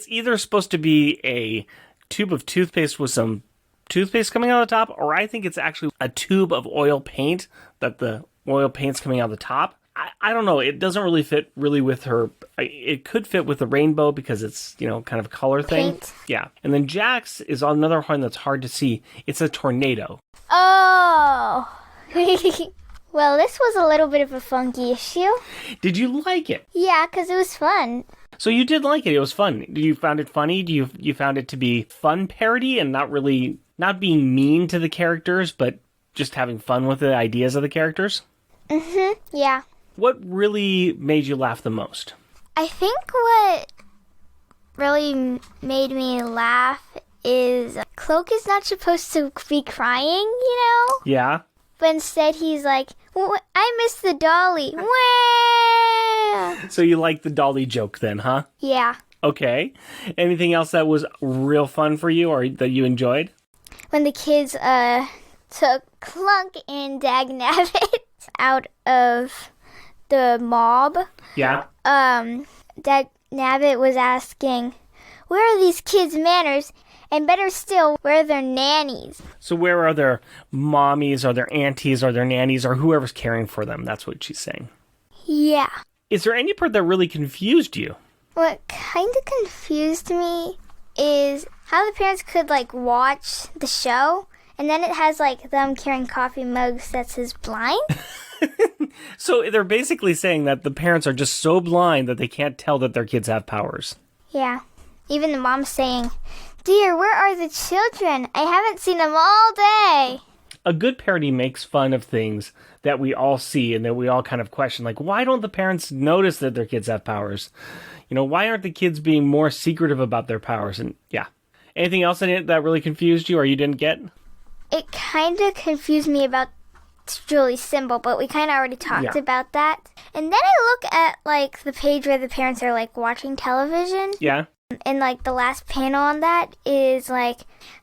either supposed to be a tube of toothpaste with some toothpaste coming out of the top, or I think it's actually a tube of oil paint that the oil paint's coming out of the top. I don't know. It doesn't really fit really with her. It could fit with the rainbow because it's, kind of a color thing.
Paint.
Yeah. And then Jax is on another one that's hard to see. It's a tornado.
Oh. Well, this was a little bit of a funky issue.
Did you like it?
Yeah, because it was fun.
So you did like it. It was fun. You found it funny? You found it to be fun parody and not being mean to the characters, but just having fun with the ideas of the characters?
Mm-hmm. Yeah.
What really made you laugh the most?
I think what really made me laugh is Cloak is not supposed to be crying,
Yeah.
But instead he's like, I miss the dolly. Wah!
So you like the dolly joke then, huh?
Yeah.
Okay. Anything else that was real fun for you or that you enjoyed?
When the kids took Clunk and Dagnabbit out of the mob.
Yeah.
Dagnabbit was asking, where are these kids' manners? And better still, where are their nannies?
So where are their mommies, or their aunties, or their nannies, or whoever's caring for them? That's what she's saying.
Yeah.
Is there any part that really confused you?
What kind of confused me is how the parents could, watch the show, and then it has, them carrying coffee mugs that says blind.
So they're basically saying that the parents are just so blind that they can't tell that their kids have powers.
Yeah. Even the mom's saying, dear, where are the children? I haven't seen them all day.
A good parody makes fun of things that we all see and that we all kind of question, like, why don't the parents notice that their kids have powers? Why aren't the kids being more secretive about their powers? And yeah. Anything else in it that really confused you or you didn't get?
It kind of confused me about Julie's symbol, but we kind of already talked about that. And then I look at, the page where the parents are, watching television.
Yeah.
And, the last panel on that is, I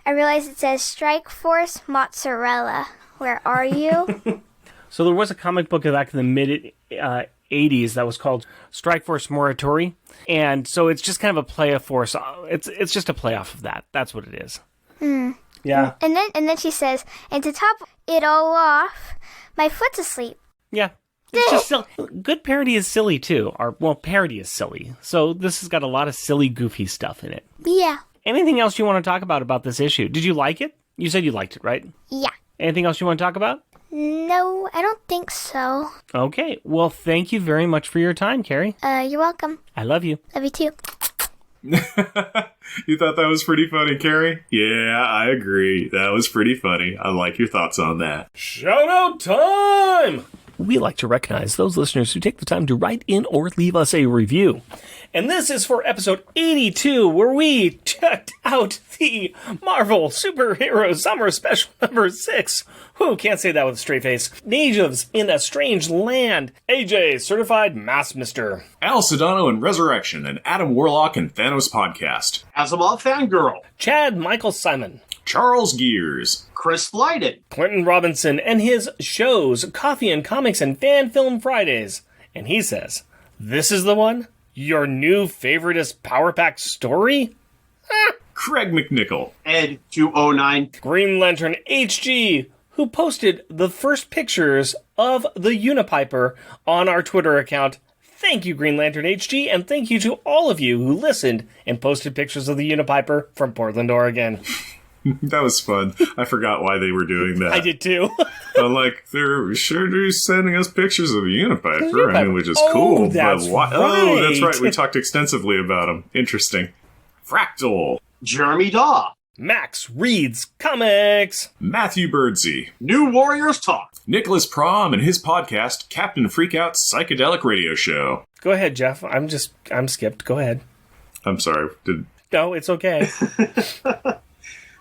realize it says Strike Force Mozzarella. Where are you?
So there was a comic book back in the mid-80s that was called Strike Force Moratori. And so it's just kind of a play of force. It's just a play off of that. That's what it is. Yeah.
And then she says, and to top it all off, my foot's asleep.
Yeah. It's just silly. Good parody is silly, too. Parody is silly. So this has got a lot of silly, goofy stuff in it.
Yeah.
Anything else you want to talk about this issue? Did you like it? You said you liked it, right?
Yeah.
Anything else you want to talk about?
No, I don't think so.
Okay. Well, thank you very much for your time, Carrie.
You're welcome.
I love you.
Love you too.
You thought that was pretty funny, Carrie? Yeah, I agree. That was pretty funny. I like your thoughts on that.
Shout out time! We like to recognize those listeners who take the time to write in or leave us a review. And this is for episode 82, where we checked out the Marvel Superhero Summer Special number 6. Who can't say that with a straight face? Natives in a Strange Land. AJ, Certified Mass Mister.
Al Sedano and Resurrection, an Adam Warlock and Thanos podcast.
Asimov Fangirl.
Chad Michael Simon.
Charles Gears.
Chris Flighted.
Clinton Robinson and his shows, Coffee and Comics and Fan Film Fridays. And he says, this is the one? Your new favoriteest Power Pack story?
Craig McNichol.
Ed209.
Green Lantern HG, who posted the first pictures of the Unipiper on our Twitter account. Thank you, Green Lantern HG, and thank you to all of you who listened and posted pictures of the Unipiper from Portland, Oregon.
That was fun. I forgot why they were doing that.
I did too.
I'm like, they're sure sending us pictures of the Unipiper. I mean, which is cool.
That's
but
right.
Oh, that's right. We talked extensively about them. Interesting. Fractal.
Jeremy Daw.
Max reads comics.
Matthew Birdsey.
New Warriors Talk.
Nicholas Prom and his podcast, Captain Freakout's Psychedelic Radio Show.
Go ahead, Jeff. I'm skipped. Go ahead.
I'm sorry.
No, it's okay.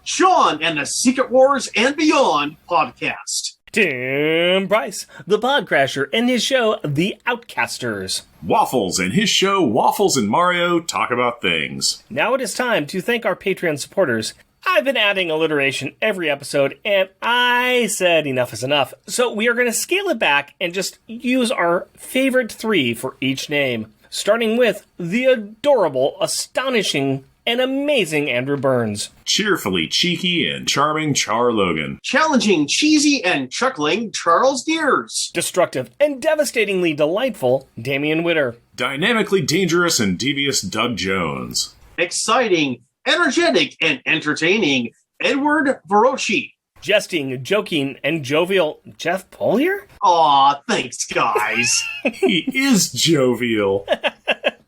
Sean and the Secret Wars and Beyond podcast.
Tim Bryce, the Podcrasher, and his show, The Outcasters.
Waffles and his show, Waffles and Mario Talk About Things.
Now it is time to thank our Patreon supporters. I've been adding alliteration every episode, and I said enough is enough. So we are going to scale it back and just use our favorite 3 for each name. Starting with the adorable, astonishing, and amazing Andrew Burns.
Cheerfully cheeky and charming Char Logan.
Challenging, cheesy, and chuckling Charles Gears.
Destructive and devastatingly delightful Damian Witter.
Dynamically dangerous and devious Doug Jones.
Exciting, energetic, and entertaining Edward Veroci.
Jesting, joking, and jovial Jeff Polier?
Aw, thanks, guys.
He is jovial.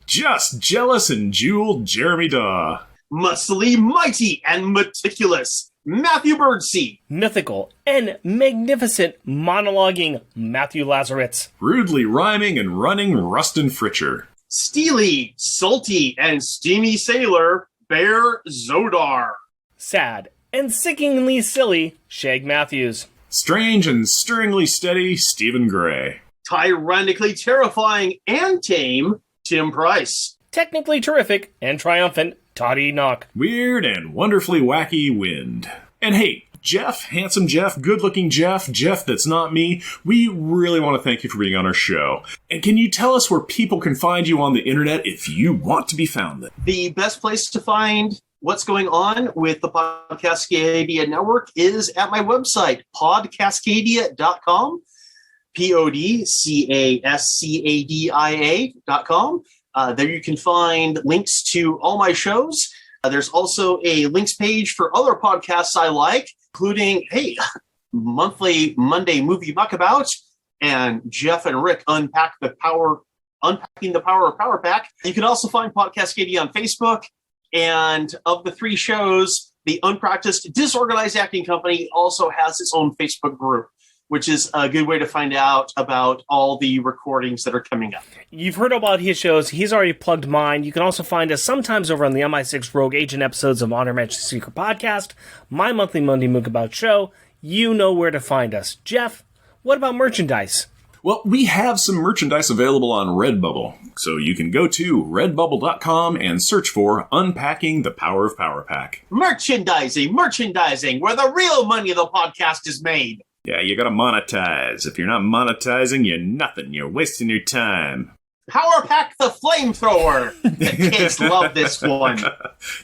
Just jealous and jeweled Jeremy Daw.
Muscly, mighty, and meticulous Matthew Birdsey.
Mythical and magnificent monologuing Matthew Lazaretz.
Rudely rhyming and running Rustin Fritcher.
Steely, salty, and steamy sailor Bear Zodar.
Sad and sickeningly silly Shag Matthews.
Strange and stirringly steady Stephen Gray.
Tyrannically terrifying and tame Tim Price.
Technically terrific and triumphant Todd Enoch.
Weird and wonderfully wacky Wind. And hey, Jeff, handsome Jeff, good-looking Jeff, Jeff that's not me, we really want to thank you for being on our show. And can you tell us where people can find you on the internet if you want to be found there?
The best place to find what's going on with the Podcascadia Network is at my website, podcascadia.com, podcascadia.com. There you can find links to all my shows. There's also a links page for other podcasts I like, including, monthly Monday Movie Muckabout and Jeff and Rick Unpacking the Power of Power Pack. You can also find Podcascadia on Facebook. And of the three shows, the Unpracticed Disorganized Acting Company also has its own Facebook group, which is a good way to find out about all the recordings that are coming up.
You've heard about his shows. He's already plugged mine. You can also find us sometimes over on the MI6 Rogue Agent episodes of Honor Match the Secret Podcast, my monthly Monday Mookabout show. You know where to find us. Jeff, what about merchandise?
Well, we have some merchandise available on Redbubble, so you can go to redbubble.com and search for Unpacking the Power of Power Pack.
Merchandising, where the real money of the podcast is made.
Yeah, you gotta monetize. If you're not monetizing, you're nothing. You're wasting your time.
Power Pack the Flamethrower. The kids love this one.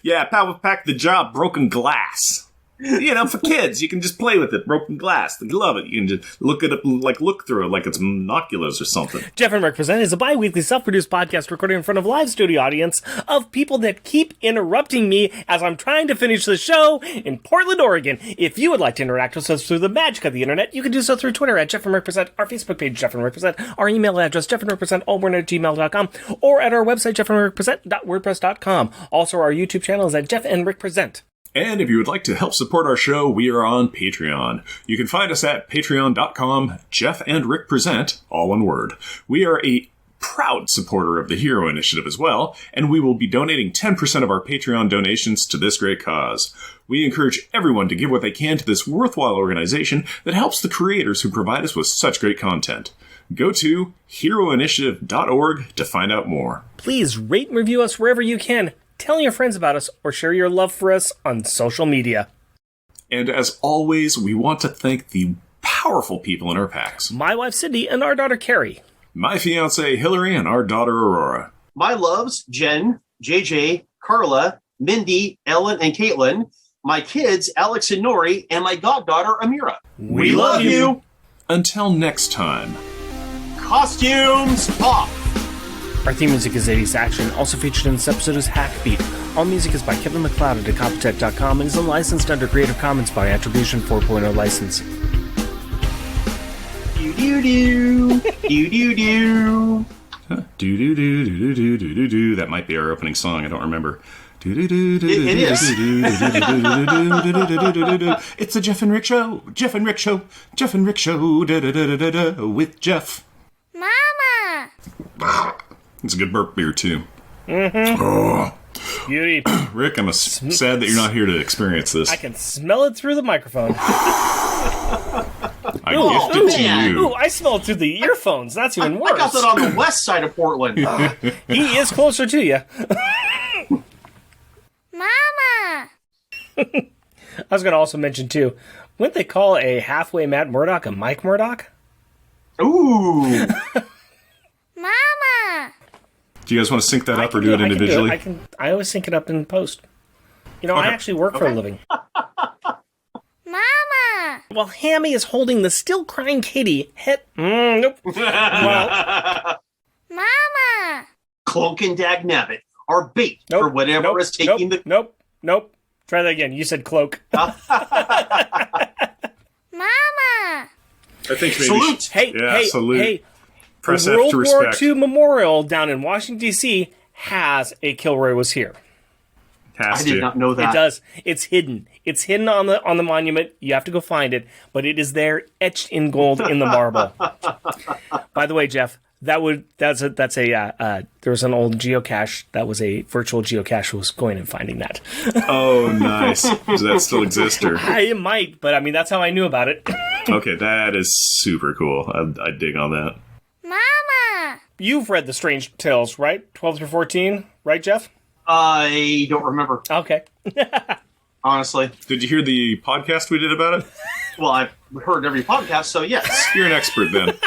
Yeah, Power Pack the Job Broken Glass. You know, for kids, you can just play with it. Broken glass. They love it. You can just look through it like it's monoculars or something.
Jeff and Rick Present is a bi-weekly self-produced podcast recorded in front of a live studio audience of people that keep interrupting me as I'm trying to finish the show in Portland, Oregon. If you would like to interact with us through the magic of the internet, you can do so through Twitter at Jeff and Rick Present, our Facebook page, Jeff and Rick Present, our email address, jeffandrickpresent@gmail.com, or at our website, jeffandrickpresent.wordpress.com. Also, our YouTube channel is at Jeff and Rick Present.
And if you would like to help support our show, we are on Patreon. You can find us at patreon.com, Jeff and Rick Present, all one word. We are a proud supporter of the Hero Initiative as well, and we will be donating 10% of our Patreon donations to this great cause. We encourage everyone to give what they can to this worthwhile organization that helps the creators who provide us with such great content. Go to heroinitiative.org to find out more.
Please rate and review us wherever you can. Tell your friends about us, or share your love for us on social media.
And as always, we want to thank the powerful people in our packs.
My wife, Cindy, and our daughter, Carrie.
My fiancée, Hillary, and our daughter, Aurora.
My loves, Jen, JJ, Carla, Mindy, Ellen, and Caitlin. My kids, Alex and Nori, and my goddaughter, Amira.
We love you.
Until next time.
Costumes off!
Our theme music is 80s Action. Also featured in this episode is Hackbeat. All music is by Kevin MacLeod at Incompetech.com and is unlicensed under Creative Commons by Attribution 4.0 license.
Do-do-do. Do-do-do.
Do-do-do-do-do-do-do-do. That might be our opening song. I don't remember.
It is.
It's the Jeff and Rick Show. Jeff and Rick Show. Jeff and Rick Show. With Jeff.
Mama!
It's a good burp beer, too.
Mm-hmm.
Oh.
Beauty.
Rick, I'm sad that you're not here to experience this.
I can smell it through the microphone.
I gift it to you.
Ooh, I smell it through the earphones. That's even worse.
I got that on the west side of Portland.
He is closer to you.
Mama!
I was going to also mention, too, wouldn't they call a halfway Matt Murdock a Mike Murdock?
Ooh.
Mama!
Do you guys want to sync that up or do it individually?
I always sync it up in post. You know,
Okay.
I actually work for a living.
Mama!
While Hammy is holding the still crying Katie, nope. Well,
Mama!
Clunk and Dagnabbit are bait for whatever is taking the...
Nope. Try that again. You said cloak.
Mama!
I think maybe...
Salute!
Salute.
Hey.
Press
the
F
World
to
War
respect.
II Memorial down in Washington, D.C. has a Kilroy was here.
Has
I did
to.
not know that.
It does. It's hidden. It's hidden on the monument. You have to go find it, but it is there, etched in gold in the marble. By the way, Jeff, there was an old geocache that was a virtual geocache who was going and finding that.
Oh, nice. Does that still exist? Or?
It might, but I mean that's how I knew about it.
Okay, that is super cool. I dig on that.
Mama!
You've read the Strange Tales, right? 12 through 14, right, Jeff?
I don't remember.
Okay.
honestly.
Did you hear the podcast we did about it?
Well, I've heard every podcast, so yes.
You're an expert then.